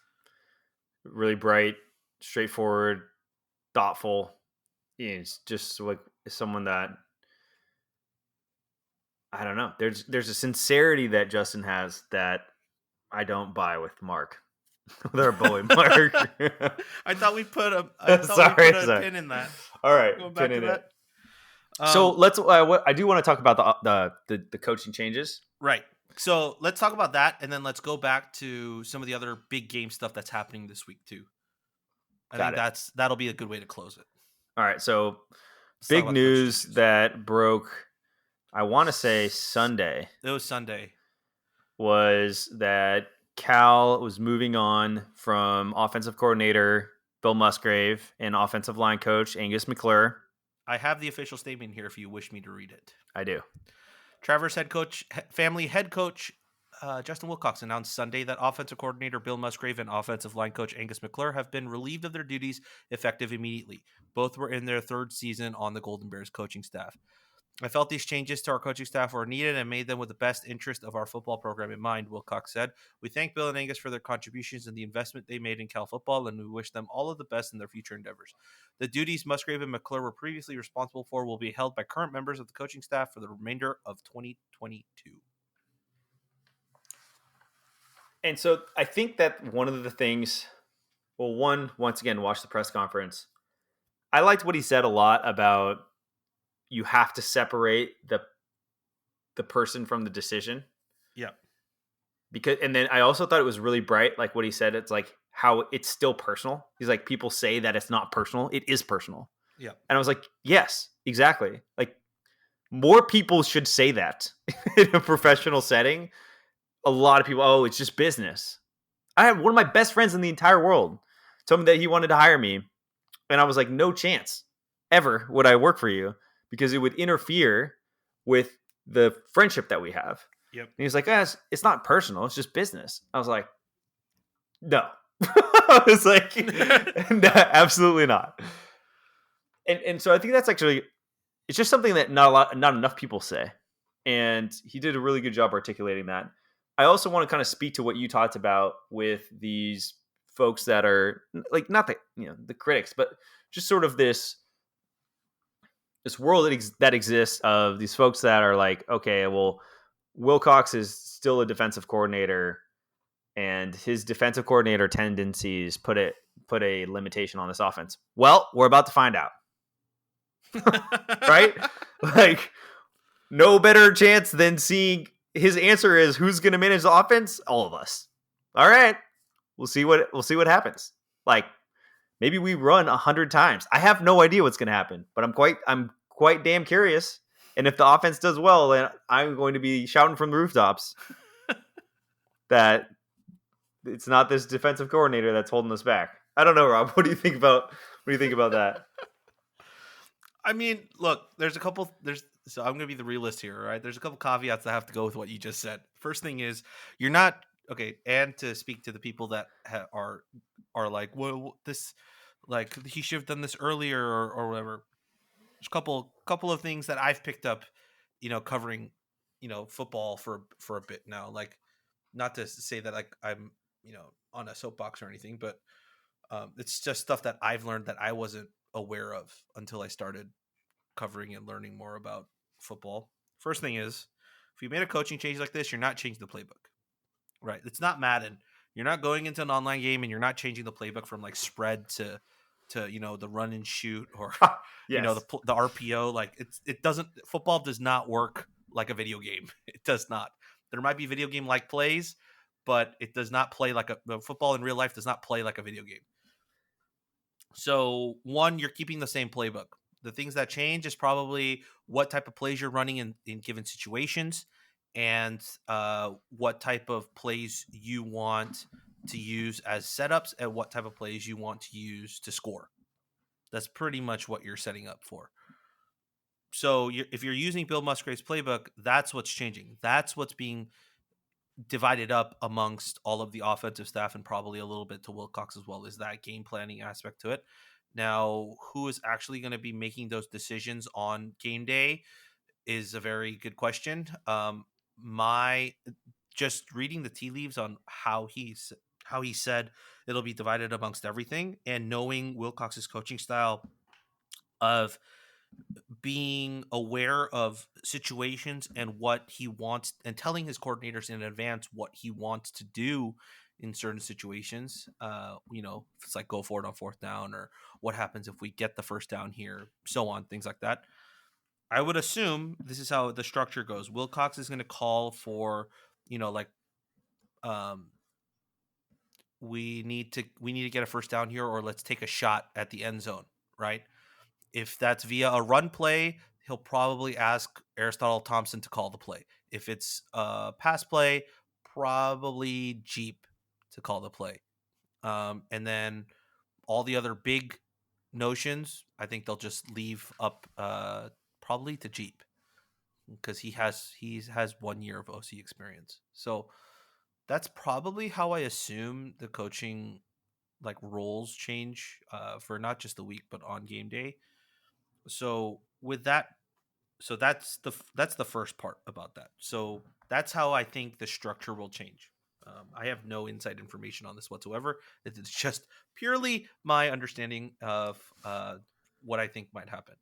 really bright, straightforward, thoughtful. It's just like someone that I don't know. There's a sincerity that Justin has that I don't buy with Mark. With our boy Mark. I thought we put a Sorry. pin in that. All right, Going back to that. So let's. I do want to talk about the coaching changes. Right. So let's talk about that, and then let's go back to some of the other big game stuff that's happening this week too. I think that'll be a good way to close it. All right. So Let's talk big about the coaching news changes. that broke. I want to say Sunday. It was Sunday. Was that Cal was moving on from offensive coordinator Bill Musgrave and offensive line coach Angus McClure. I have the official statement here if you wish me to read it. I do. Travers family head coach Justin Wilcox announced Sunday that offensive coordinator Bill Musgrave and offensive line coach Angus McClure have been relieved of their duties effective immediately. Both were in their third season on the Golden Bears coaching staff. I felt these changes to our coaching staff were needed and made them with the best interest of our football program in mind, Wilcox said. We thank Bill and Angus for their contributions and the investment they made in Cal football, and we wish them all of the best in their future endeavors. The duties Musgrave and McClure were previously responsible for will be held by current members of the coaching staff for the remainder of 2022. And so I think that one of the things, once again, watch the press conference. I liked what he said a lot about you have to separate the person from the decision. Yeah. And then I also thought it was really bright, like what he said. It's like how it's still personal. He's like, people say that it's not personal. It is personal. Yeah. And I was like, yes, exactly. Like more people should say that in a professional setting. A lot of people, it's just business. I have one of my best friends in the entire world told me that he wanted to hire me. And I was like, no chance ever would I work for you because it would interfere with the friendship that we have. Yep. And he's like, it's not personal. It's just business. I was like, no. I was like, no, absolutely not. And so I think that's actually, it's just something that not enough people say. And he did a really good job articulating that. I also want to kind of speak to what you talked about with these folks that are like, not the critics, but just sort of this world that exists of these folks that are like, okay, well, Wilcox is still a defensive coordinator and his defensive coordinator tendencies put a limitation on this offense. Well, we're about to find out. Right? Like no better chance than seeing his answer is who's going to manage the offense? All of us. All right. We'll see what happens. Like maybe we run 100 times. I have no idea what's going to happen, but I'm quite damn curious. And if the offense does well, then I'm going to be shouting from the rooftops that it's not this defensive coordinator that's holding us back. I don't know, Rob. What do you think about that? I mean, look, so I'm going to be the realist here, right? There's a couple caveats that have to go with what you just said. First thing is you're not okay. And to speak to the people that are like, well, this, like he should have done this earlier or whatever. There's a couple of things that I've picked up, covering, football for a bit now. Like, not to say that like I'm, on a soapbox or anything, but it's just stuff that I've learned that I wasn't aware of until I started covering and learning more about football. First thing is, if you made a coaching change like this, you're not changing the playbook, right? It's not Madden. You're not going into an online game and you're not changing the playbook from like spread to the run and shoot or Yes. the RPO. Like football does not work like a video game. It does not. There might be video game like plays, but it does not play like football in real life does not play like a video game. So one, you're keeping the same playbook. The things that change is probably what type of plays you're running in given situations and what type of plays you want to use as setups and what type of plays you want to use to score. That's pretty much what you're setting up for. So if you're using Bill Musgrave's playbook, that's what's changing. That's what's being divided up amongst all of the offensive staff and probably a little bit to Wilcox as well, is that game planning aspect to it. Now, who is actually going to be making those decisions on game day is a very good question. Just reading the tea leaves on how he said it'll be divided amongst everything, and knowing Wilcox's coaching style of being aware of situations and what he wants and telling his coordinators in advance what he wants to do in certain situations. If it's like go for it on fourth down or what happens if we get the first down here, so on, things like that. I would assume this is how the structure goes. Wilcox is going to call for, like, um, we need to get a first down here, or let's take a shot at the end zone, right? If that's via a run play, he'll probably ask Aristotle Thompson to call the play. If it's a pass play, probably Jeep to call the play. And then all the other big notions, I think they'll just leave up probably to Jeep, because he has 1 year of OC experience. So that's probably how I assume the coaching like roles change for not just the week but on game day. So with that, so that's the first part about that. So that's how I think the structure will change. I have no inside information on this whatsoever. It's just purely my understanding of what I think might happen.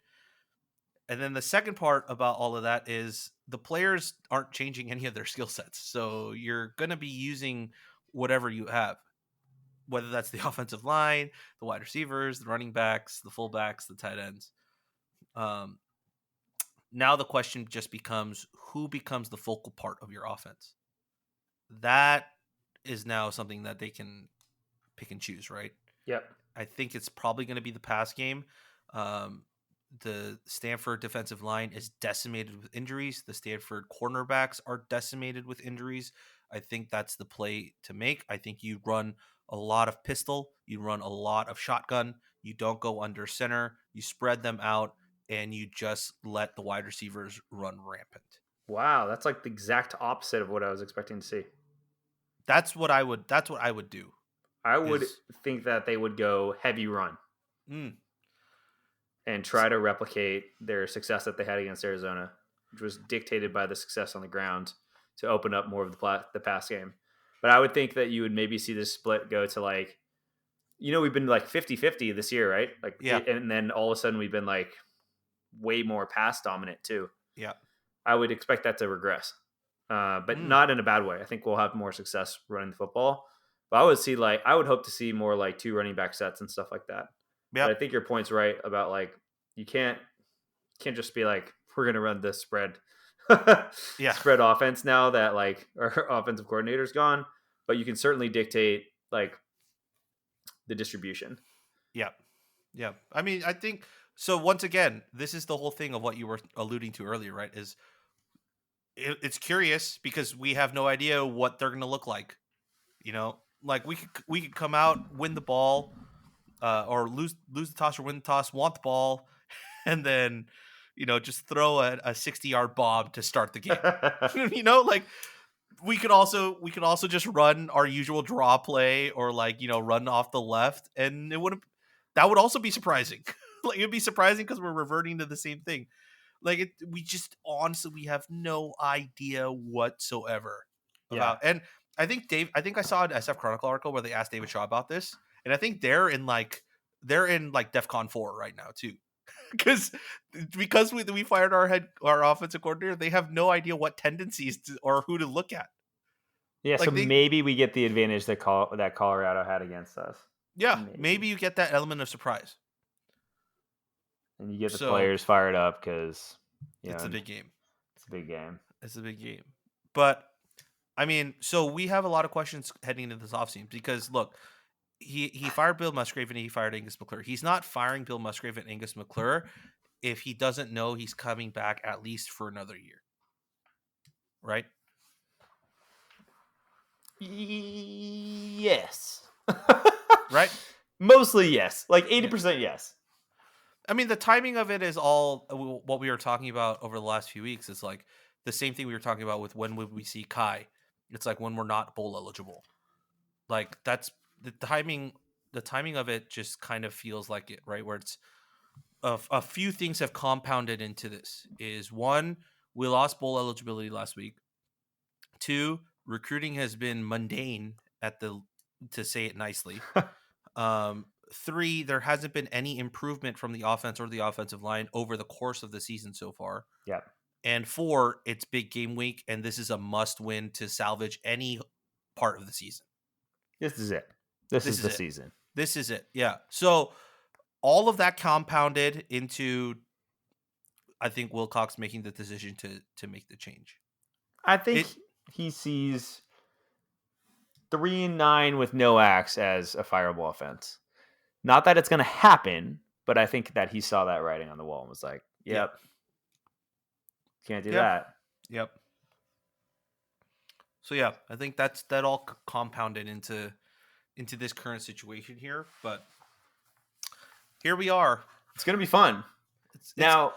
And then the second part about all of that is the players aren't changing any of their skill sets. So you're going to be using whatever you have, whether that's the offensive line, the wide receivers, the running backs, the fullbacks, the tight ends. Now the question just becomes, who becomes the focal part of your offense? That is now something that they can pick and choose, right? Yep. I think it's probably going to be the pass game. The Stanford defensive line is decimated with injuries. The Stanford cornerbacks are decimated with injuries. I think that's the play to make. I think you run a lot of pistol. You run a lot of shotgun. You don't go under center. You spread them out, and you just let the wide receivers run rampant. Wow, that's like the exact opposite of what I was expecting to see. That's what I would do. I would think that they would go heavy run and try to replicate their success that they had against Arizona, which was dictated by the success on the ground to open up more of the pass game. But I would think that you would maybe see this split go to like, we've been like 50-50 this year, right? Like, yeah. And then all of a sudden we've been like way more pass dominant too. Yeah. I would expect that to regress, but not in a bad way. I think we'll have more success running the football. But I would hope to see more like 2 running back sets and stuff like that. Yep. But I think your point's right about like you can't just be like, we're gonna run this spread spread offense now that like our offensive coordinator's gone. But you can certainly dictate like the distribution. Yeah. Yeah. I mean, I think so. Once again, this is the whole thing of what you were alluding to earlier, right? Is it's curious because we have no idea what they're going to look like. Like we could come out, win the ball, or lose the toss or win the toss, want the ball, and then just throw a 60-yard bomb to start the game. Like we could also just run our usual draw play, or like run off the left, and that would also be surprising. Like it'd be surprising because we're reverting to the same thing. Like we just honestly, we have no idea whatsoever about. And I think I saw an SF Chronicle article where they asked David Shaw about this, and I think they're in like DEFCON 4 right now too, because we fired our offensive coordinator. They have no idea what tendencies or who to look at. Yeah, like so maybe we get the advantage that Colorado had against us. Yeah, maybe you get that element of surprise. And you get the players fired up because it's a big game. It's a big game. It's a big game. But I mean, so we have a lot of questions heading into this offseason because look, he fired Bill Musgrave and he fired Angus McClure. He's not firing Bill Musgrave and Angus McClure if he doesn't know he's coming back at least for another year. Right? Yes. Right? Mostly yes. Like 80% yes. I mean, the timing of it is all what we were talking about over the last few weeks. It's like the same thing we were talking about with when would we see Kai. It's like when we're not bowl eligible. Like that's the timing. The timing of it just kind of feels like it, right? Where it's a few things have compounded into this. Is one, we lost bowl eligibility last week. 2, recruiting has been mundane to say it nicely. 3, there hasn't been any improvement from the offense or the offensive line over the course of the season so far. Yeah. And 4, it's big game week, and this is a must win to salvage any part of the season. This is it. This is the season. This is it. Yeah. So all of that compounded into, I think Wilcox making the decision to make the change. I think he sees 3-9 with no axe as a fireable offense. Not that it's going to happen, but I think that he saw that writing on the wall and was like, "Yep, can't do that." Yep. So yeah, I think that all compounded into this current situation here, but here we are. It's going to be fun. Now,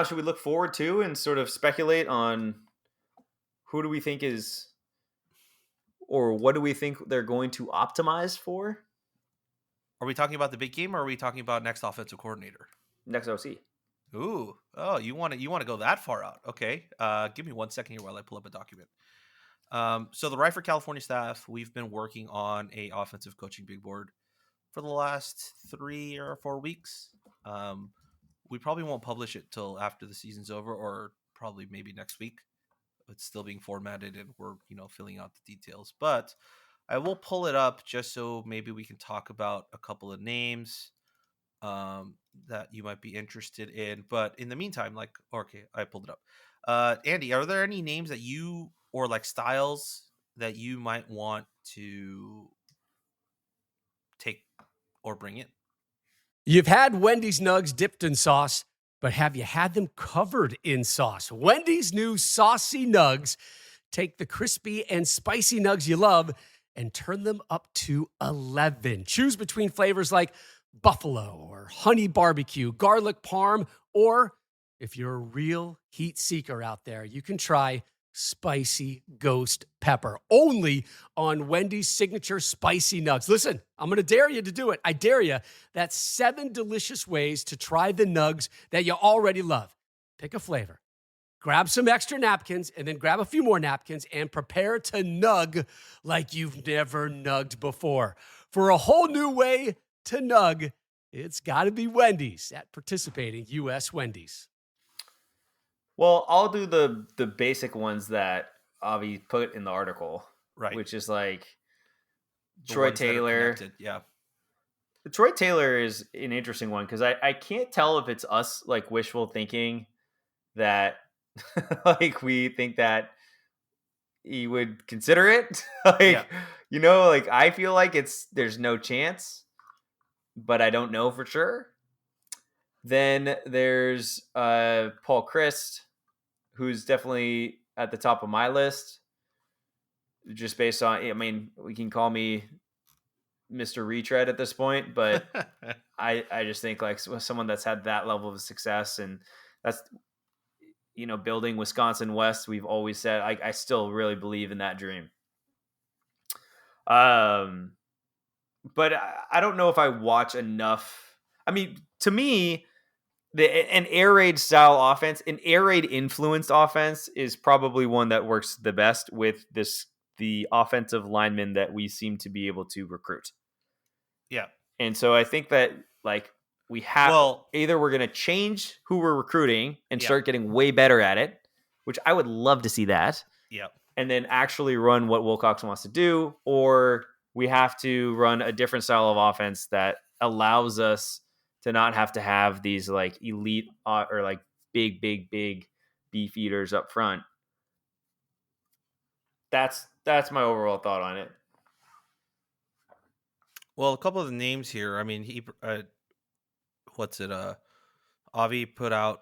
should we look forward to and sort of speculate on who do we think is, or what do we think they're going to optimize for? Are we talking about the big game, or are we talking about next offensive coordinator? Next OC. Ooh, oh, you want to go that far out? Okay, give me 1 second here while I pull up a document. So the Right for California staff, we've been working on a offensive coaching big board for the last 3 or 4 weeks. We probably won't publish it till after the season's over, or probably maybe next week. It's still being formatted and we're, filling out the details, but I will pull it up just so maybe we can talk about a couple of names that you might be interested in. But in the meantime, okay, I pulled it up. Andy, are there any names that you, or styles that you might want to take or bring in? You've had Wendy's nugs dipped in sauce, but have you had them covered in sauce? Wendy's new saucy nugs take the crispy and spicy nugs you love and turn them up to 11. Choose between flavors like buffalo or honey barbecue, garlic parm, or if you're a real heat seeker out there, you can try spicy ghost pepper, only on Wendy's signature spicy nugs. Listen, I'm going to dare you to do it. I dare you. That's 7 delicious ways to try the nugs that you already love. Pick a flavor, grab some extra napkins, and then grab a few more napkins and prepare to nug like you've never nugged before. For a whole new way to nug, it's got to be Wendy's at participating U.S. Wendy's. Well, I'll do the basic ones that Avi put in the article, right? Which is like Troy Taylor. Yeah, Troy Taylor is an interesting one because I can't tell if it's us like wishful thinking that like we think that he would consider it. I feel like there's no chance, but I don't know for sure. Then there's Paul Christ, who's definitely at the top of my list, just based on, we can call me Mr. Retread at this point, but I just think like someone that's had that level of success, and that's, building Wisconsin West, we've always said, I still really believe in that dream. But I don't know if I watch enough. To me, an air raid style offense, an air raid influenced offense is probably one that works the best with the offensive linemen that we seem to be able to recruit. Yeah. And so I think that we have either we're going to change who we're recruiting and start getting way better at it, which I would love to see that. Yeah. And then actually run what Wilcox wants to do, or we have to run a different style of offense that allows us to not have to have these like elite or like big beef eaters up front. That's my overall thought on it. Well, a couple of the names here. Avi put out,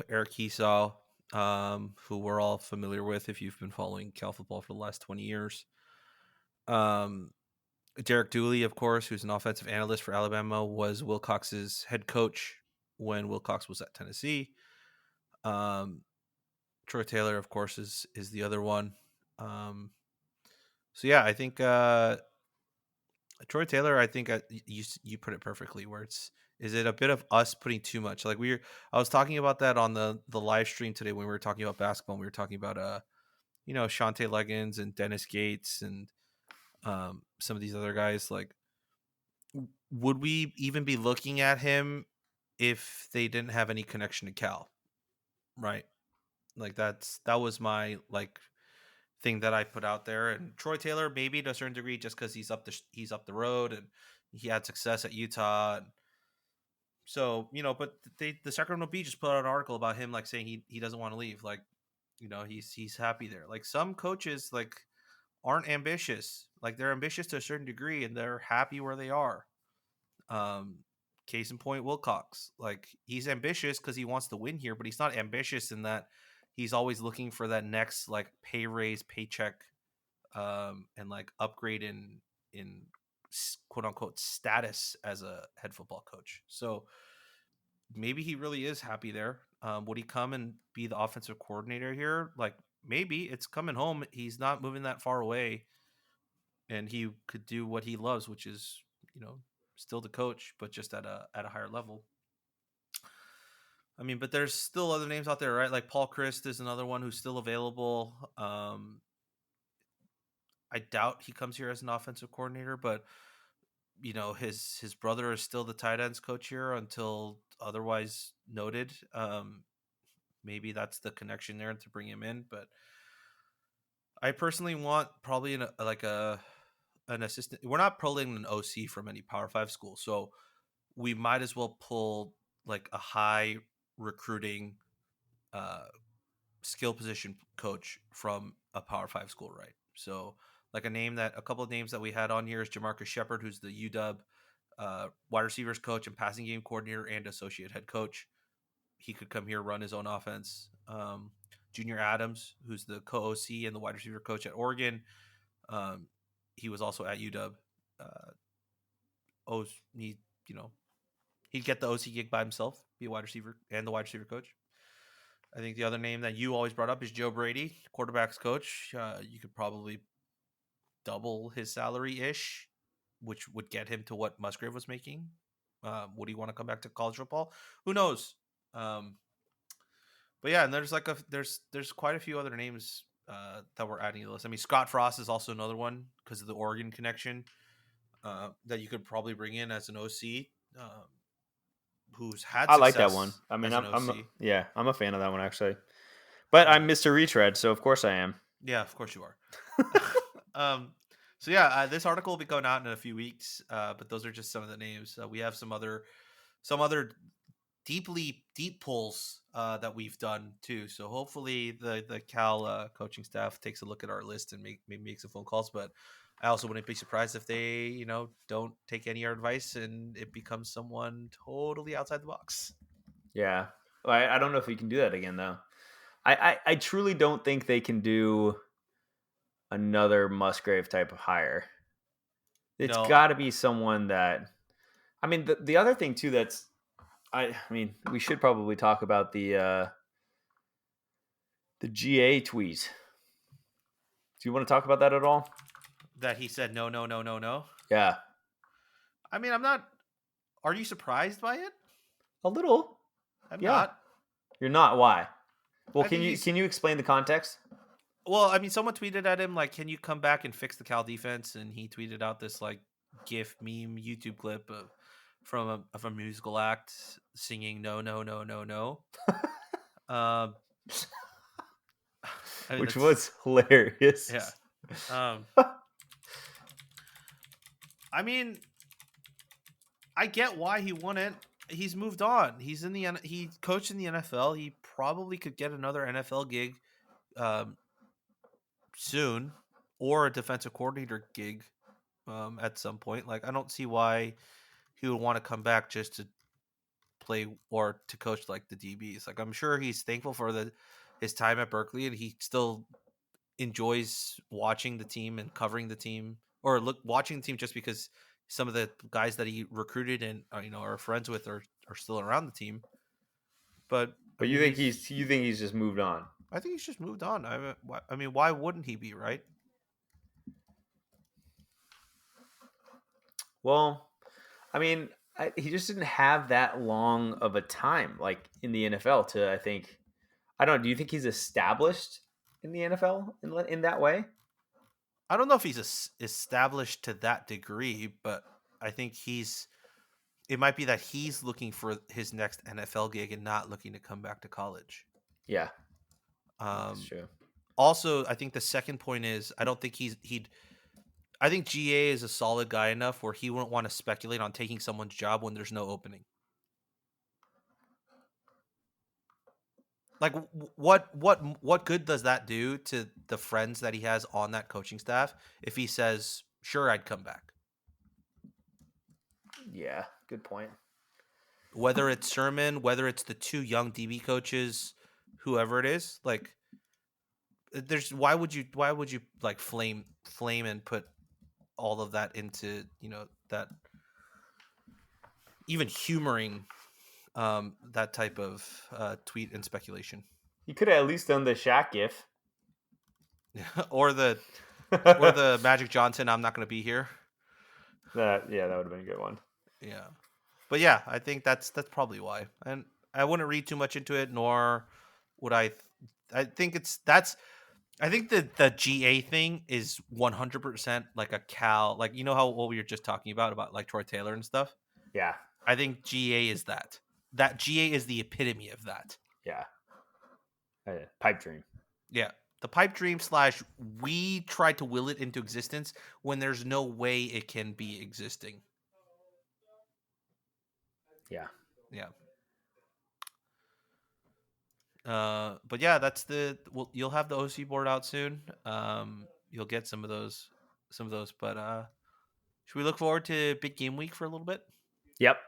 Eric Esau, who we're all familiar with if you've been following Cal football for the last 20 years. Derek Dooley, of course, who's an offensive analyst for Alabama, was Wilcox's head coach when Wilcox was at Tennessee. Troy Taylor, of course, is the other one. So yeah, I think Troy Taylor, I think you put it perfectly. Where is it a bit of us putting too much? Like I was talking about that on the live stream today when we were talking about basketball. And we were talking about Shante Leggins and Dennis Gates and some of these other guys. Like, would we even be looking at him if they didn't have any connection to Cal? Right. Like that was my thing that I put out there. And Troy Taylor, maybe to a certain degree, just because he's up the road and he had success at Utah. So, but the Sacramento Bee just put out an article about him, like saying he doesn't want to leave. Like, he's happy there. Like some coaches like aren't ambitious. Like they're ambitious to a certain degree and they're happy where they are. Case in point, Wilcox. Like he's ambitious because he wants to win here, but he's not ambitious in that he's always looking for that next like pay raise, paycheck, and like upgrade in quote unquote status as a head football coach. So maybe he really is happy there. Would he come and be the offensive coordinator here? Like maybe it's coming home. He's not moving that far away, and he could do what he loves, which is still the coach, but just at a higher level. I mean, but there's still other names out there, right? Like Paul Christ is another one who's still available. I doubt he comes here as an offensive coordinator, but his brother is still the tight ends coach here until otherwise noted. Maybe that's the connection there to bring him in, but I personally want probably an assistant. We're not pulling an OC from any Power 5 school, so we might as well pull like a high recruiting skill position coach from a Power 5 school, right? So like a couple of names that we had on here is Jamarcus Shepard, who's the UW wide receivers coach and passing game coordinator and associate head coach. He could come here, run his own offense. Junior Adams, who's the co-OC and the wide receiver coach at Oregon. He was also at UW. He'd get the OC gig by himself, be a wide receiver and the wide receiver coach. I think the other name that you always brought up is Joe Brady, quarterback's coach. You could probably double his salary-ish, which would get him to what Musgrave was making. Would he want to come back to college football? Who knows? But yeah, and there's there's quite a few other names that we're adding to the list. I mean, Scott Frost is also another one because of the Oregon connection that you could probably bring in as an OC. Who's had I like that success one. I mean, as an I'm OC. I'm a fan of that one actually. But I'm Mr. Retread, so of course I am. Yeah, of course you are. So yeah, this article will be going out in a few weeks, but those are just some of the names. We have some other deep pulls that we've done too. So hopefully the Cal coaching staff takes a look at our list and maybe make some phone calls. But I also wouldn't be surprised if they don't take any of our advice and it becomes someone totally outside the box. Yeah, I don't know if we can do that again though. I truly don't think they can do another Musgrave type of hire. It's got to be someone that. I mean, the other thing too that's. I mean, we should probably talk about the GA tweet. Do you want to talk about that at all? That he said no. Yeah. I mean, I'm not. Are you surprised by it? A little. I'm not. You're not. Why? Well, I can you explain the context? Well, I mean, someone tweeted at him like, "Can you come back and fix the Cal defense?" And he tweeted out this like GIF meme YouTube clip of a musical act singing "No." Which was hilarious. Yeah. I mean, I get why he won it. He's moved on. He coached in the NFL. He probably could get another NFL gig soon, or a defensive coordinator gig at some point. Like, I don't see why he would want to come back just to play or to coach like the DBs. Like, I'm sure he's thankful for his time at Berkeley, and he still enjoys watching the team and covering the team, or watching the team just because some of the guys that he recruited and are friends with are still around the team. But you think he's just moved on? I think he's just moved on. I mean, why wouldn't he be, right? Well, I mean, he just didn't have that long of a time, like in the NFL. I don't know. Do you think he's established in the NFL in that way? I don't know if he's established to that degree, but I think it might be that he's looking for his next NFL gig and not looking to come back to college. Yeah. That's true. Also, I think the second point is I don't think I think GA is a solid guy enough where he wouldn't want to speculate on taking someone's job when there's no opening. Like, what good does that do to the friends that he has on that coaching staff if he says, "Sure, I'd come back"? Yeah, good point. Whether it's Sherman, whether it's the two young DB coaches, whoever it is, like, why would you like flame and put all of that into that, even humoring that type of tweet and speculation. He could have at least done the Shaq gif. or the Magic Johnson, I'm not going to be here. That would have been a good one. Yeah. But yeah, I think that's probably why. And I wouldn't read too much into it, nor would I think I think the GA thing is 100% like a Cal, like, how what we were just talking about like Troy Taylor and stuff. Yeah. I think GA is that. That GA is the epitome of that. Yeah. Pipe dream. Yeah. The pipe dream / we tried to will it into existence when there's no way it can be existing. Yeah. Yeah. But yeah, that's you'll have the OC board out soon. You'll get some of those, but should we look forward to big game week for a little bit? Yep.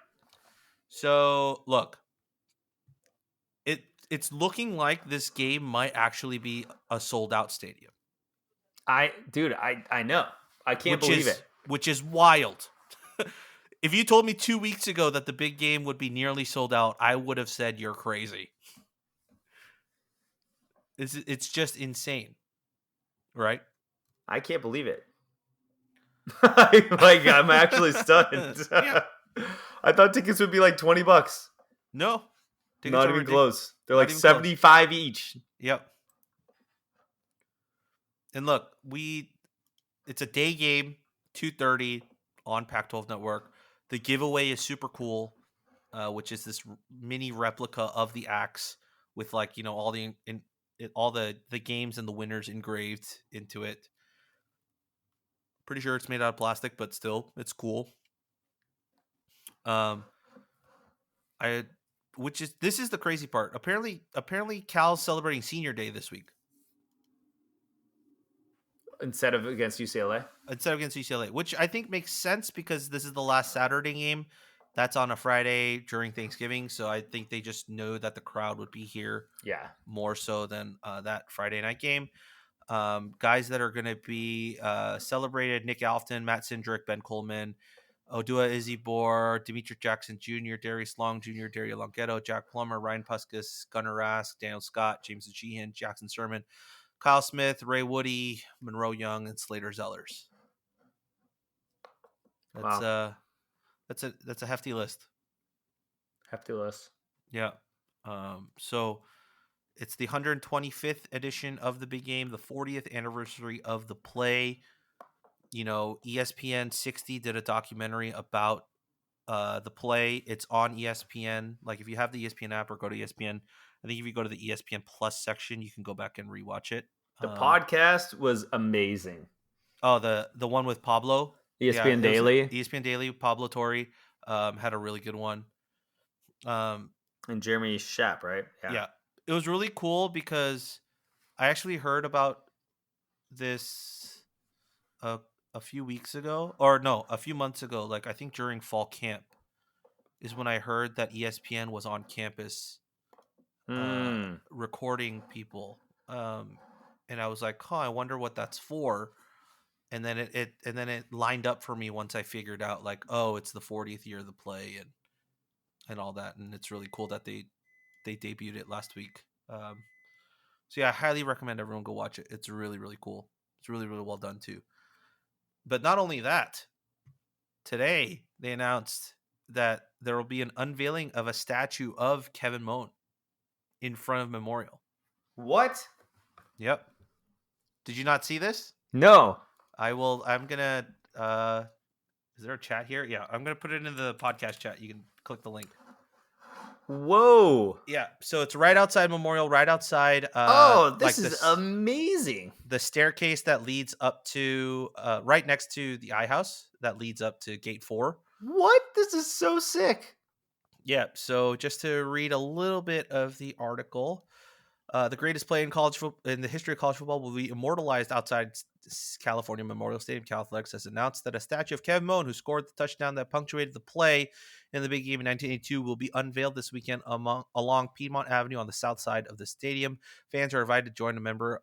So look, it's looking like this game might actually be a sold out stadium. I know. I can't believe it. Which is wild. If you told me 2 weeks ago that the big game would be nearly sold out, I would have said you're crazy. It's just insane, right? I can't believe it. I'm actually stunned. Yeah. I thought tickets would be like $20. No, not even close. They're like 75 each. Yep. And look, it's a day game, 2:30 on Pac-12 Network. The giveaway is super cool, which is this mini replica of the axe with all the games and the winners engraved into it. Pretty sure it's made out of plastic, but still, it's cool. This is the crazy part. Apparently Cal's celebrating senior day this week. Instead of against UCLA, which I think makes sense because this is the last Saturday game. That's on a Friday during Thanksgiving, so I think they just know that the crowd would be here. Yeah, more so than that Friday night game. Guys that are going to be celebrated: Nick Alfton, Matt Sindrick, Ben Coleman, Odua Izibor, Demetric Jackson Jr., Darius Long Jr., Dario Longhetto, Jack Plummer, Ryan Puskas, Gunnar Rask, Daniel Scott, James Sheehan, Jackson Sermon, Kyle Smith, Ray Woody, Monroe Young, and Slater Zellers. That's a hefty list. Yeah. So it's the 125th edition of the big game, the 40th anniversary of the play. ESPN 60 did a documentary about the play. It's on ESPN. Like, if you have the ESPN app or go to ESPN, I think if you go to the ESPN Plus section, you can go back and rewatch it. The podcast was amazing. Oh, the one with Pablo? ESPN Daily. ESPN Daily, Pablo Torre had a really good one. And Jeremy Schaap, right? Yeah. It was really cool because I actually heard about this a few weeks ago, or no, a few months ago. Like, I think during fall camp is when I heard that ESPN was on campus recording people. And I was like, I wonder what that's for. And then it lined up for me once I figured out, like, it's the 40th year of the play and all that. And it's really cool that they debuted it last week. So yeah, I highly recommend everyone go watch it. It's really, really cool. It's really, really well done too. But not only that, today they announced that there will be an unveiling of a statue of Kevin Moen in front of Memorial. What? Yep. Did you not see this? No. I'm gonna is there a chat here? Yeah, I'm gonna put it in the podcast chat. You can click the link. Whoa. Yeah, so it's right outside Memorial, right outside this is amazing. The staircase that leads up to right next to the I House that leads up to gate 4. What? This is so sick. Yeah, so just to read a little bit of the article. The greatest play in in the history of college football will be immortalized outside California Memorial Stadium. Cal Athletics has announced that a statue of Kevin Moen, who scored the touchdown that punctuated the play in the big game in 1982, will be unveiled this weekend along Piedmont Avenue on the south side of the stadium. Fans are invited to join members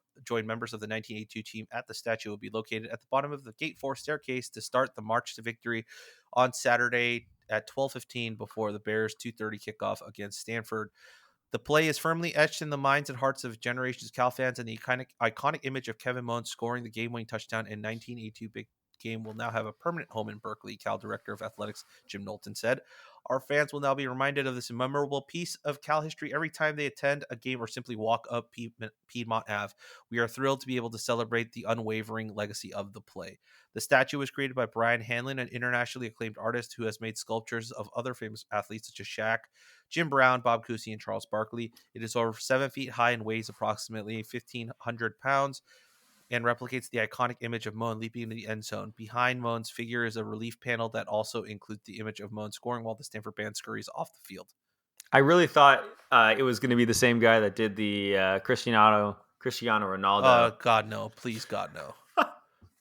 of the 1982 team at the statue. Will be located at the bottom of the Gate 4 staircase to start the march to victory on Saturday at 12:15 before the Bears' 2:30 kickoff against Stanford. The play is firmly etched in the minds and hearts of generations of Cal fans, and the iconic image of Kevin Moen scoring the game-winning touchdown in 1982 big game will now have a permanent home in Berkeley, Cal Director of Athletics Jim Knowlton said. Our fans will now be reminded of this memorable piece of Cal history every time they attend a game or simply walk up Piedmont Ave. We are thrilled to be able to celebrate the unwavering legacy of the play. The statue was created by Brian Hanlon, an internationally acclaimed artist who has made sculptures of other famous athletes such as Shaq, Jim Brown, Bob Cousy, and Charles Barkley. It is over 7 feet high and weighs approximately 1,500 pounds and replicates the iconic image of Moen leaping into the end zone. Behind Moen's figure is a relief panel that also includes the image of Moen scoring while the Stanford band scurries off the field. I really thought it was going to be the same guy that did the Cristiano Ronaldo. God, no. Please, God, no.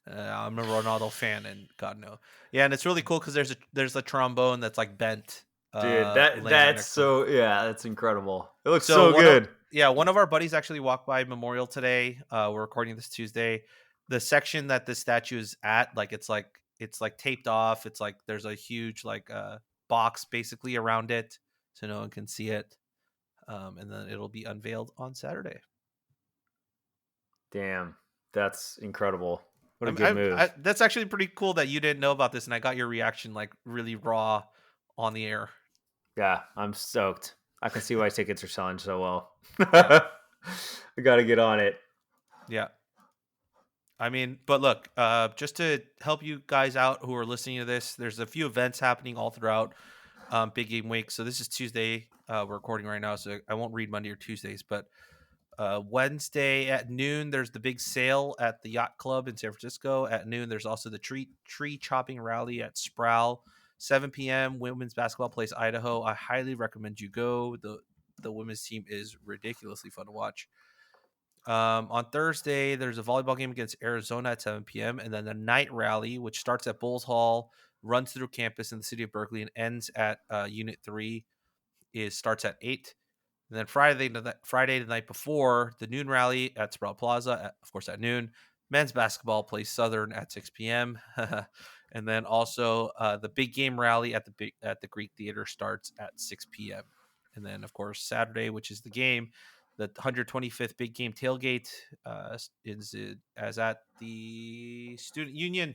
I'm a Ronaldo fan, and God, no. Yeah, and it's really cool because there's a trombone that's like bent. Dude, that's incredible. It looks so good. One of our buddies actually walked by Memorial today. We're recording this Tuesday. The section that the statue is at, it's taped off. It's like there's a huge box basically around it, so no one can see it. And then it'll be unveiled on Saturday. Damn, that's incredible. What a good move. That's actually pretty cool that you didn't know about this, and I got your reaction really raw on the air. Yeah, I'm stoked. I can see why tickets are selling so well. I got to get on it. Yeah. I mean, but look, just to help you guys out who are listening to this, there's a few events happening all throughout Big Game Week. So this is Tuesday. We're recording right now, so I won't read Monday or Tuesdays, but Wednesday at noon, there's the big sale at the Yacht Club in San Francisco. At noon, there's also the tree chopping rally at Sproul. 7 p.m. women's basketball plays Idaho. I highly recommend you go. The women's team is ridiculously fun to watch. On Thursday, there's a volleyball game against Arizona at 7 p.m. And then the night rally, which starts at Bulls Hall, runs through campus in the city of Berkeley, and ends at Unit 3, starts at 8. And then Friday, the night before, the noon rally at Sproul Plaza, of course, at noon. Men's basketball plays Southern at 6 p.m. And then also the big game rally at the Greek Theater starts at 6 p.m. And then, of course, Saturday, which is the game, the 125th big game tailgate is as at the Student Union.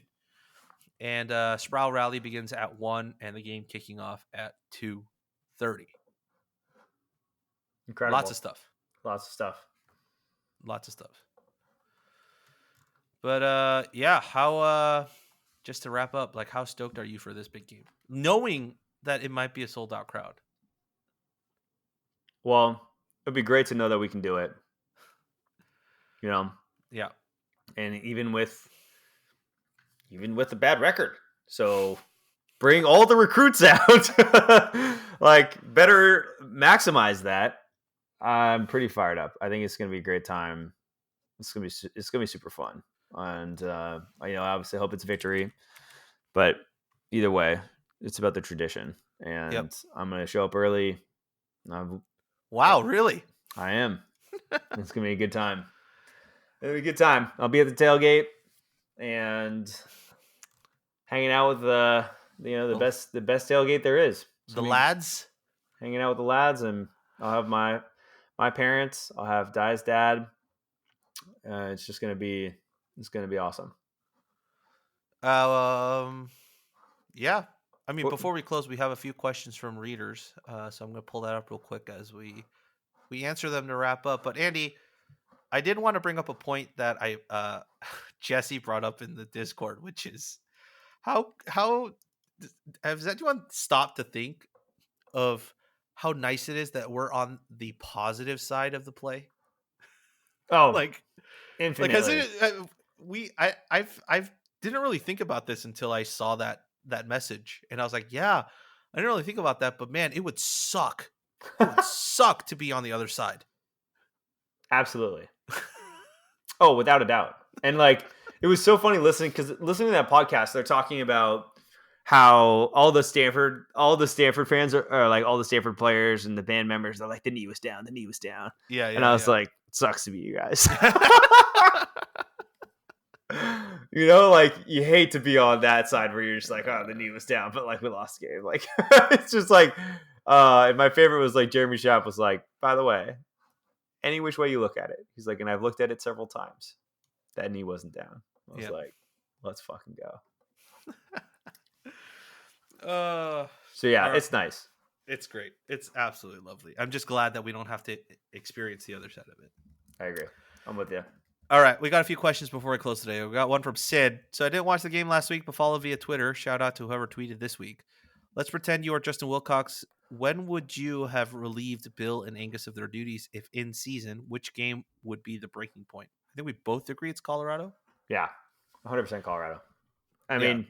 And Sproul rally begins at 1 and the game kicking off at 2:30. Incredible. Lots of stuff. But how just to wrap up, how stoked are you for this big game, knowing that it might be a sold out crowd? Well, it'd be great to know that we can do it. Yeah. And even with the bad record, so bring all the recruits out. Better maximize that. I'm pretty fired up. I think it's going to be a great time. It's going to be super fun. And, I obviously hope it's victory, but either way, it's about the tradition, and I'm going to show up early. Wow. Really? I am. It's going to be a good time. It'll be a good time. I'll be at the tailgate and hanging out with the best tailgate there is. The lads? Hanging out with the lads, and I'll have my parents. I'll have Dai's dad. It's going to be awesome. Yeah. I mean, before we close, we have a few questions from readers. So I'm going to pull that up real quick as we answer them to wrap up. But Andy, I did want to bring up a point that Jesse brought up in the Discord, which is how has anyone stopped to think of how nice it is that we're on the positive side of the play? Oh, infinitely. I didn't really think about this until I saw that message, and I was like, yeah, I didn't really think about that, but man, it would suck. It would suck to be on the other side. Absolutely. Oh, without a doubt. And like, it was so funny listening to that podcast. They're talking about how all the Stanford fans are like, all the Stanford players and the band members are like, the knee was down. Yeah, And I was like, it sucks to be you guys. Like you hate to be on that side where you're just like, oh, the knee was down, but like we lost the game. Like it's just like, and my favorite was like Jeremy Schaap was like, by the way, any which way you look at it, he's like, and I've looked at it several times, that knee wasn't down. I was like, let's fucking go. So yeah, it's nice. It's great. It's absolutely lovely. I'm just glad that we don't have to experience the other side of it. I agree. I'm with you. All right, we got a few questions before we close today. We got one from Sid. So I didn't watch the game last week, but followed via Twitter. Shout out to whoever tweeted this week. Let's pretend you are Justin Wilcox. When would you have relieved Bill and Angus of their duties if in season? Which game would be the breaking point? I think we both agree it's Colorado. Yeah, 100% Colorado. I mean,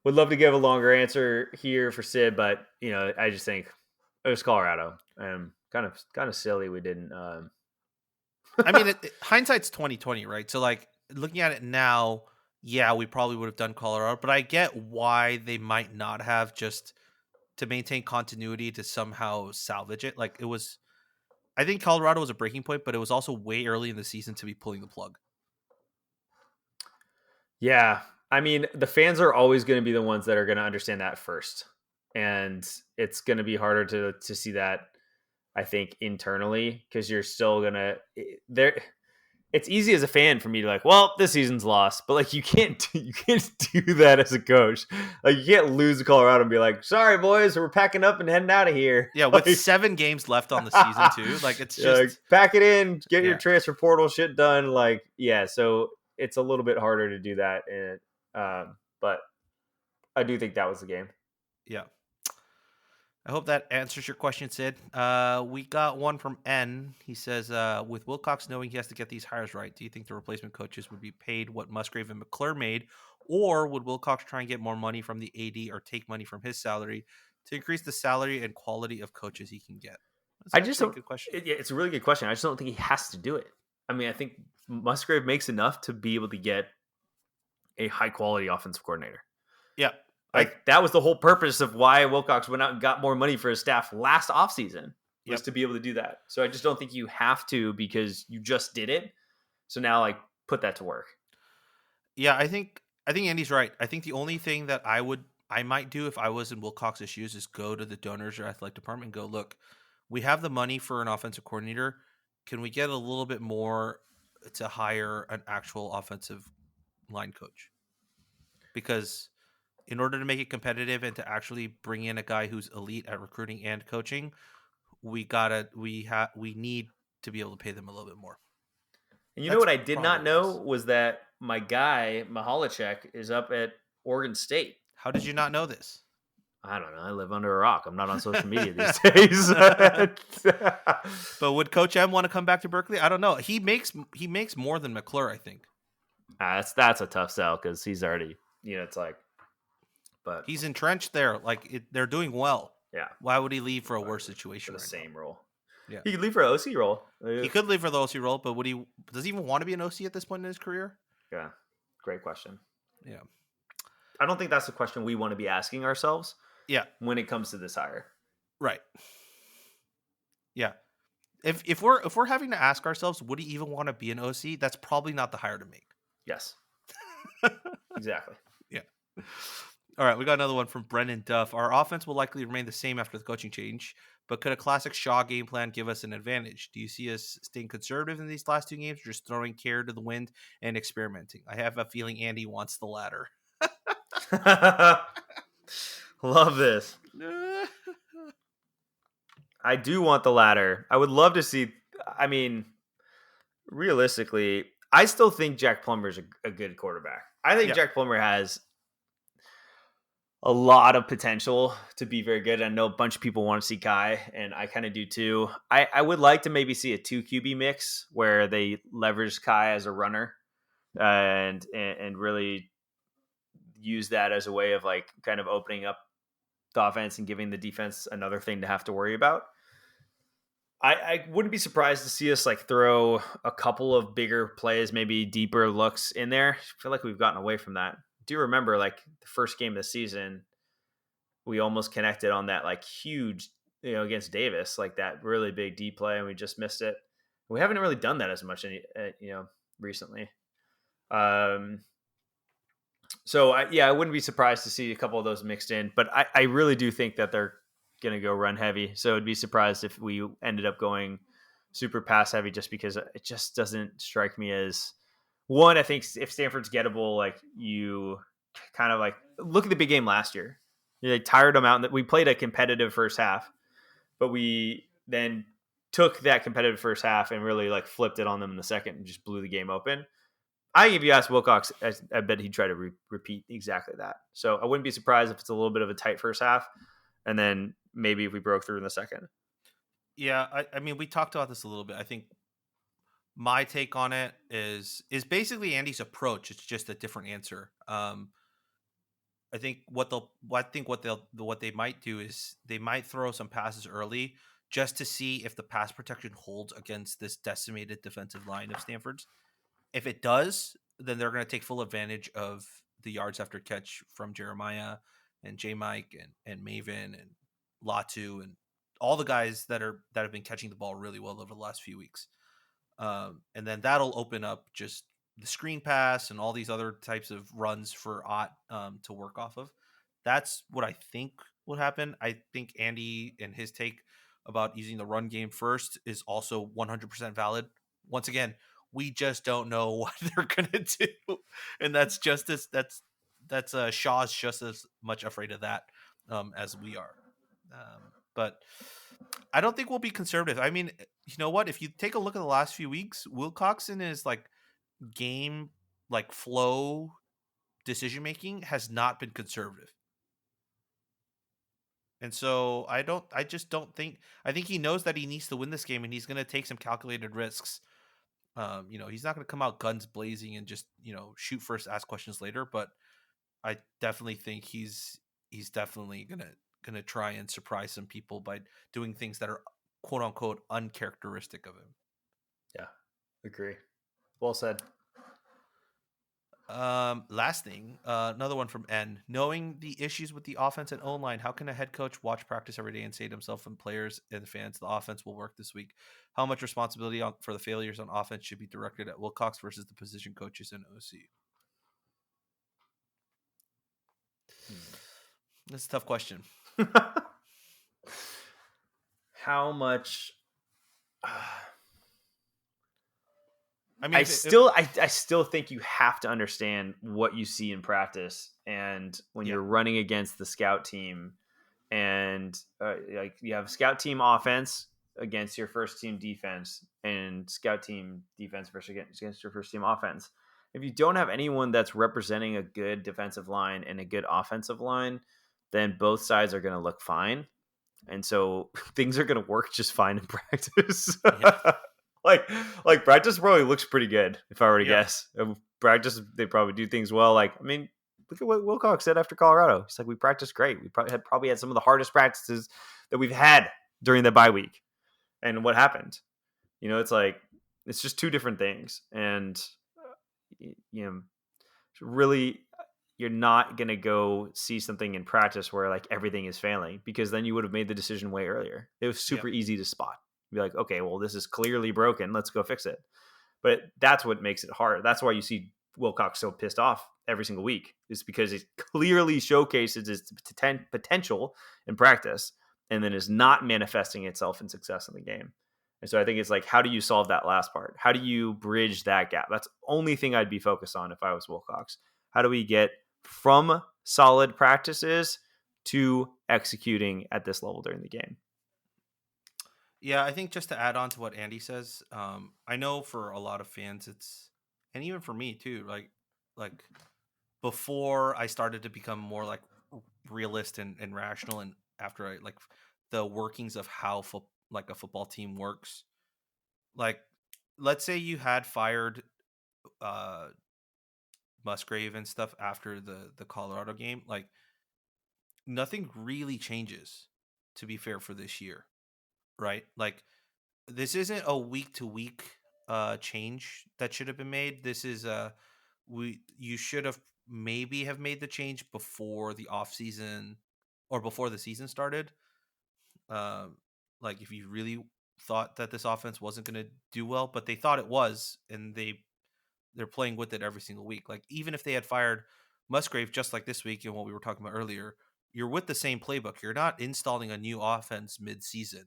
would love to give a longer answer here for Sid, but I just think it was Colorado. Kind of silly we didn't. I mean, hindsight's 2020, right? So, like, looking at it now, yeah, we probably would have done Colorado, but I get why they might not have, just to maintain continuity to somehow salvage it. Like, I think Colorado was a breaking point, but it was also way early in the season to be pulling the plug. Yeah. I mean, the fans are always going to be the ones that are going to understand that first. And it's going to be harder to see that, I think, internally, because you're still going to it's easy as a fan for me to like, well, this season's lost, but like you can't do that as a coach. Like you can't lose to Colorado and be like, sorry boys, we're packing up and heading out of here. Yeah, with 7 games left on the season too. Like it's just like, pack it in, get your transfer portal shit done. Like, yeah, so it's a little bit harder to do that. And but I do think that was the game. Yeah. I hope that answers your question, Sid. We got one from N. He says, with Wilcox knowing he has to get these hires right, do you think the replacement coaches would be paid what Musgrave and McClure made, or would Wilcox try and get more money from the AD or take money from his salary to increase the salary and quality of coaches he can get? That's a good question. It's a really good question. I just don't think he has to do it. I mean, I think Musgrave makes enough to be able to get a high-quality offensive coordinator. Yeah. Like that was the whole purpose of why Wilcox went out and got more money for his staff last offseason was to be able to do that. So I just don't think you have to because you just did it. So now like put that to work. Yeah, I think Andy's right. I think the only thing that I might do if I was in Wilcox's shoes is go to the donors or athletic department and go, look, we have the money for an offensive coordinator. Can we get a little bit more to hire an actual offensive line coach? Because in order to make it competitive and to actually bring in a guy who's elite at recruiting and coaching, we need to be able to pay them a little bit more. And you know what I did not know was that my guy Mihalacek is up at Oregon State. How did you not know this? I don't know. I live under a rock. I'm not on social media these days. But would Coach M want to come back to Berkeley? I don't know. He makes more than McClure, I think. That's a tough sell because he's already, it's like. But he's entrenched there. Like they're doing well. Yeah. Why would he leave for a worse situation? For the same role. Yeah. He could leave for an OC role. He could leave for the OC role, but does he even want to be an OC at this point in his career? Yeah. Great question. Yeah. I don't think that's the question we want to be asking ourselves. Yeah. When it comes to this hire. Right. Yeah. If we're having to ask ourselves, would he even want to be an OC? That's probably not the hire to make. Yes. Exactly. Yeah. All right, we got another one from Brendan Duff. Our offense will likely remain the same after the coaching change, but could a classic Shaw game plan give us an advantage? Do you see us staying conservative in these last 2 games, or just throwing care to the wind and experimenting? I have a feeling Andy wants the latter. Love this. I do want the latter. I would love to see. I mean, realistically, I still think Jack Plummer is a good quarterback. I think Jack Plummer has a lot of potential to be very good. I know a bunch of people want to see Kai, and I kind of do too. I would like to maybe see a 2 QB mix where they leverage Kai as a runner and really use that as a way of like kind of opening up the offense and giving the defense another thing to have to worry about. I wouldn't be surprised to see us like throw a couple of bigger plays, maybe deeper looks in there. I feel like we've gotten away from that. Do you remember like the first game of the season, we almost connected on that like huge, against Davis, like that really big deep play, and we just missed it. We haven't really done that as much, recently. So I wouldn't be surprised to see a couple of those mixed in, but I really do think that they're going to go run heavy. So I'd be surprised if we ended up going super pass heavy, just because it just doesn't strike me as one. I think if Stanford's gettable, like you kind of like look at the big game last year. They tired them out. We played a competitive first half, but we then took that competitive first half and really like flipped it on them in the second and just blew the game open. If you ask Wilcox, I bet he'd try to repeat exactly that. So I wouldn't be surprised if it's a little bit of a tight first half, and then maybe if we broke through in the second. Yeah, I mean, we talked about this a little bit. I think my take on it is basically Andy's approach. It's just a different answer. I think what they might do is they might throw some passes early just to see if the pass protection holds against this decimated defensive line of Stanford's. If it does, then they're going to take full advantage of the yards after catch from Jeremiah and J. Mike and Maven and Latu and all the guys that have been catching the ball really well over the last few weeks. And then that'll open up just the screen pass and all these other types of runs for Ott to work off of. That's what I think will happen. I think Andy and his take about using the run game first is also 100% valid. Once again, we just don't know what they're gonna do, and that's Shaw's just as much afraid of that as we are. But I don't think we'll be conservative. I mean, you know what? If you take a look at the last few weeks, Wilcoxon is like game like flow decision making has not been conservative. And so I think he knows that he needs to win this game, and he's going to take some calculated risks. He's not going to come out guns blazing and just, shoot first, ask questions later. But I definitely think he's definitely going to try and surprise some people by doing things that are quote unquote uncharacteristic of him. Yeah, agree. Well said. Last thing, another one from N. Knowing the issues with the offense and O-line, how can a head coach watch practice every day and say to himself and players and fans, the offense will work this week? How much responsibility for the failures on offense should be directed at Wilcox versus the position coaches in OC? That's a tough question. How much? I mean, I still think you have to understand what you see in practice, and when you're running against the scout team, and like you have scout team offense against your first team defense, and scout team defense versus against your first team offense. If you don't have anyone that's representing a good defensive line and a good offensive line, then both sides are going to look fine, and so things are going to work just fine in practice. Yeah. Like practice probably looks pretty good, if I were to guess. Practice, they probably do things well. Like, I mean, look at what Wilcox said after Colorado. He's like, we practiced great. We probably had some of the hardest practices that we've had during the bye week. And what happened? It's like, it's just two different things. And, really, you're not going to go see something in practice where like everything is failing, because then you would have made the decision way earlier. It was super easy to spot. Be like, okay, well, this is clearly broken. Let's go fix it. But that's what makes it hard. That's why you see Wilcox so pissed off every single week, is because it clearly showcases its potential in practice and then is not manifesting itself in success in the game. And so I think it's like, how do you solve that last part? How do you bridge that gap? That's the only thing I'd be focused on if I was Wilcox. How do we get from solid practices to executing at this level during the game? Yeah, I think just to add on to what Andy says, I know for a lot of fans, and even for me too, like before I started to become more like realist and rational, and after I like the workings of how a football team works, like let's say you had fired Musgrave and stuff after the Colorado game, like nothing really changes, to be fair, for this year. Right? Like this isn't a week to week change that should have been made. This is you should have maybe have made the change before the off season or before the season started. Like if you really thought that this offense wasn't going to do well, but they thought it was, and they're playing with it every single week. Like even if they had fired Musgrave just like this week and what we were talking about earlier, you're with the same playbook. You're not installing a new offense mid-season.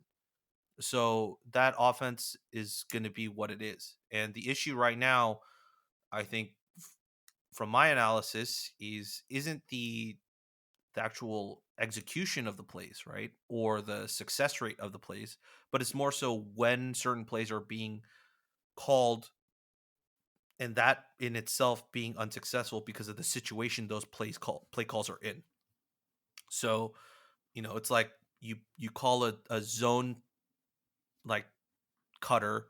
So that offense is going to be what it is. And the issue right now, I think from my analysis isn't the actual execution of the plays, right? Or the success rate of the plays, but it's more so when certain plays are being called and that in itself being unsuccessful because of the situation those play calls are in. So, it's like you call a zone like cutter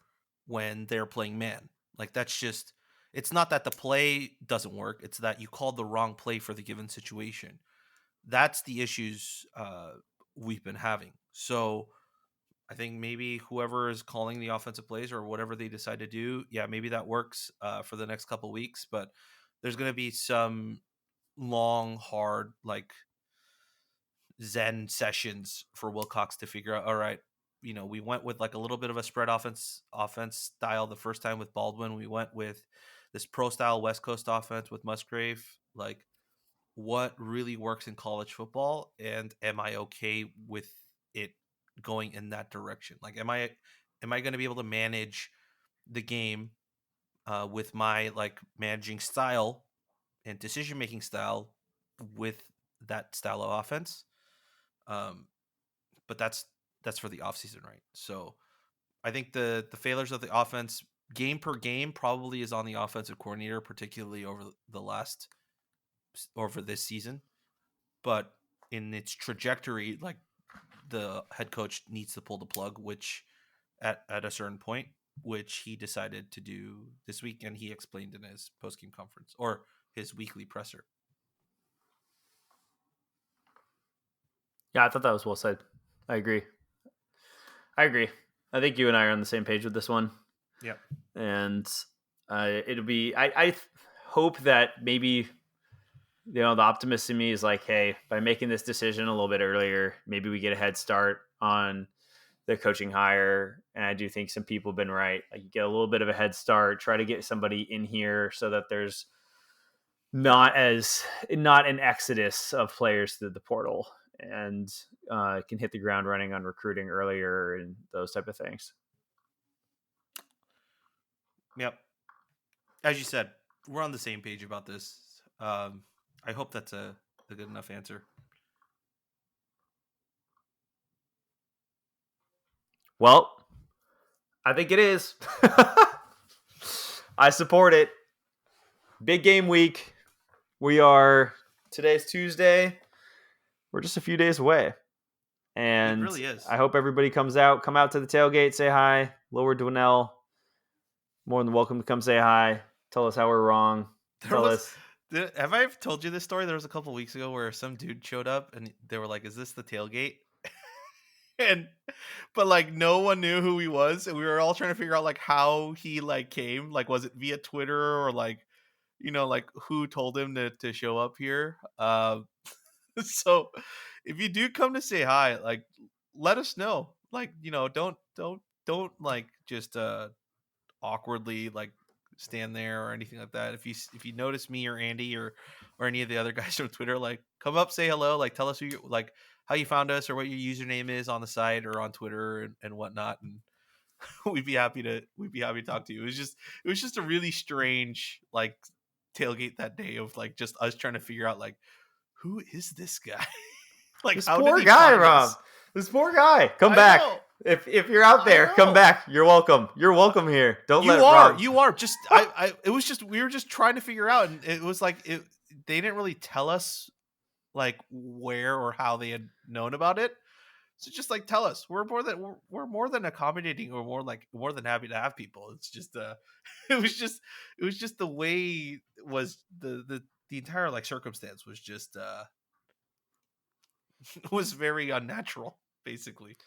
when they're playing man. Like that's just, it's not that the play doesn't work. It's that you called the wrong play for the given situation. That's the issues we've been having. So I think maybe whoever is calling the offensive plays or whatever they decide to do, yeah, maybe that works for the next couple of weeks. But there's going to be some long, hard, like Zen sessions for Wilcox to figure out. All right, we went with like a little bit of a spread offense style the first time with Baldwin. We went with this pro style West Coast offense with Musgrave. Like, what really works in college football, and am I okay with it going in that direction? Like, am I going to be able to manage the game with my like managing style and decision making style with that style of offense? But that's for the offseason, right? So I think the failures of the offense game per game probably is on the offensive coordinator, particularly over this season. But in its trajectory, like the head coach needs to pull the plug, which at a certain point, which he decided to do this week, and he explained in his post-game conference or his weekly presser. Yeah, I thought that was well said. I agree. I think you and I are on the same page with this one. Yep. And it'll be, I hope that maybe, the optimist in me is like, hey, by making this decision a little bit earlier, maybe we get a head start on the coaching hire. And I do think some people have been right. Like, you get a little bit of a head start, try to get somebody in here so that there's not an exodus of players through the portal, and can hit the ground running on recruiting earlier and those type of things. Yep. As you said, we're on the same page about this. I hope that's a good enough answer. Well, I think it is. I support it. Big game week. Today's Tuesday. We're just a few days away. And it really is. I hope everybody come out to the tailgate, say hi. Lower Dwinell, more than welcome to come say hi. Tell us how we're wrong. Have I told you this story? There was a couple of weeks ago where some dude showed up and they were like, "Is this the tailgate?" But like no one knew who he was, and we were all trying to figure out like how he like came. Like, was it via Twitter or like, like who told him to show up here? So if you do come to say hi, like let us know. Like, don't like just awkwardly like stand there or anything like that. If you notice me or Andy or any of the other guys on Twitter, like come up, say hello, like tell us who you like, how you found us or what your username is on the site or on Twitter and whatnot, and we'd be happy to talk to you. It was just a really strange like tailgate that day of like just us trying to figure out like, who is this guy? Like, this how poor did he guy, find Rob. us? This poor guy. Come back. If you're out there, come back. You're welcome. You're welcome here. Don't let Rob. You are just it was just, we were just trying to figure out, and it was like they didn't really tell us like where or how they had known about it. So just like tell us. We're more than accommodating, or more than happy to have people. It's just it was just the way it was the entire like circumstance was just was very unnatural, basically.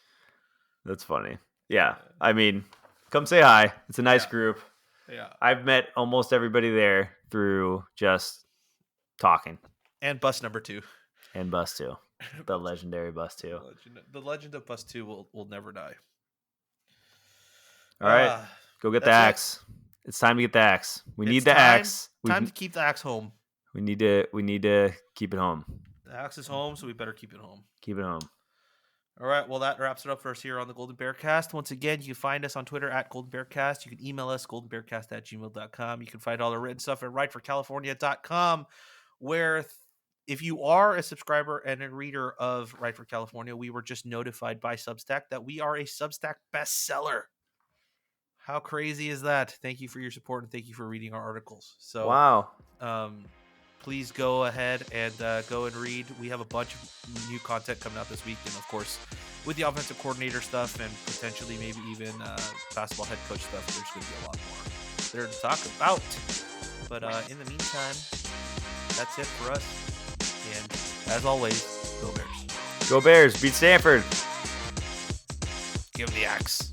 That's funny. Yeah. I mean, come say hi. It's a nice group. Yeah. I've met almost everybody there through just talking. And bus number 2. And Bus 2. The legendary Bus 2. The legend of Bus 2 will never die. All right. Go get the axe. It's time to get the axe. We need the axe. Time to keep the axe home. We need to keep it home. The axe is home, so we better keep it home. Keep it home. All right. Well, that wraps it up for us here on the Golden Bear Cast. Once again, you can find us on Twitter at Golden Bear Cast. You can email us, goldenbearcast@gmail.com. You can find all the written stuff at writeforcalifornia.com, where if you are a subscriber and a reader of Write for California, we were just notified by Substack that we are a Substack bestseller. How crazy is that? Thank you for your support and thank you for reading our articles. So, wow. Please go ahead and go and read. We have a bunch of new content coming out this week. And, of course, with the offensive coordinator stuff and potentially maybe even basketball head coach stuff, there's going to be a lot more there to talk about. But in the meantime, that's it for us. And, as always, go Bears. Go Bears. Beat Stanford. Give 'em the axe.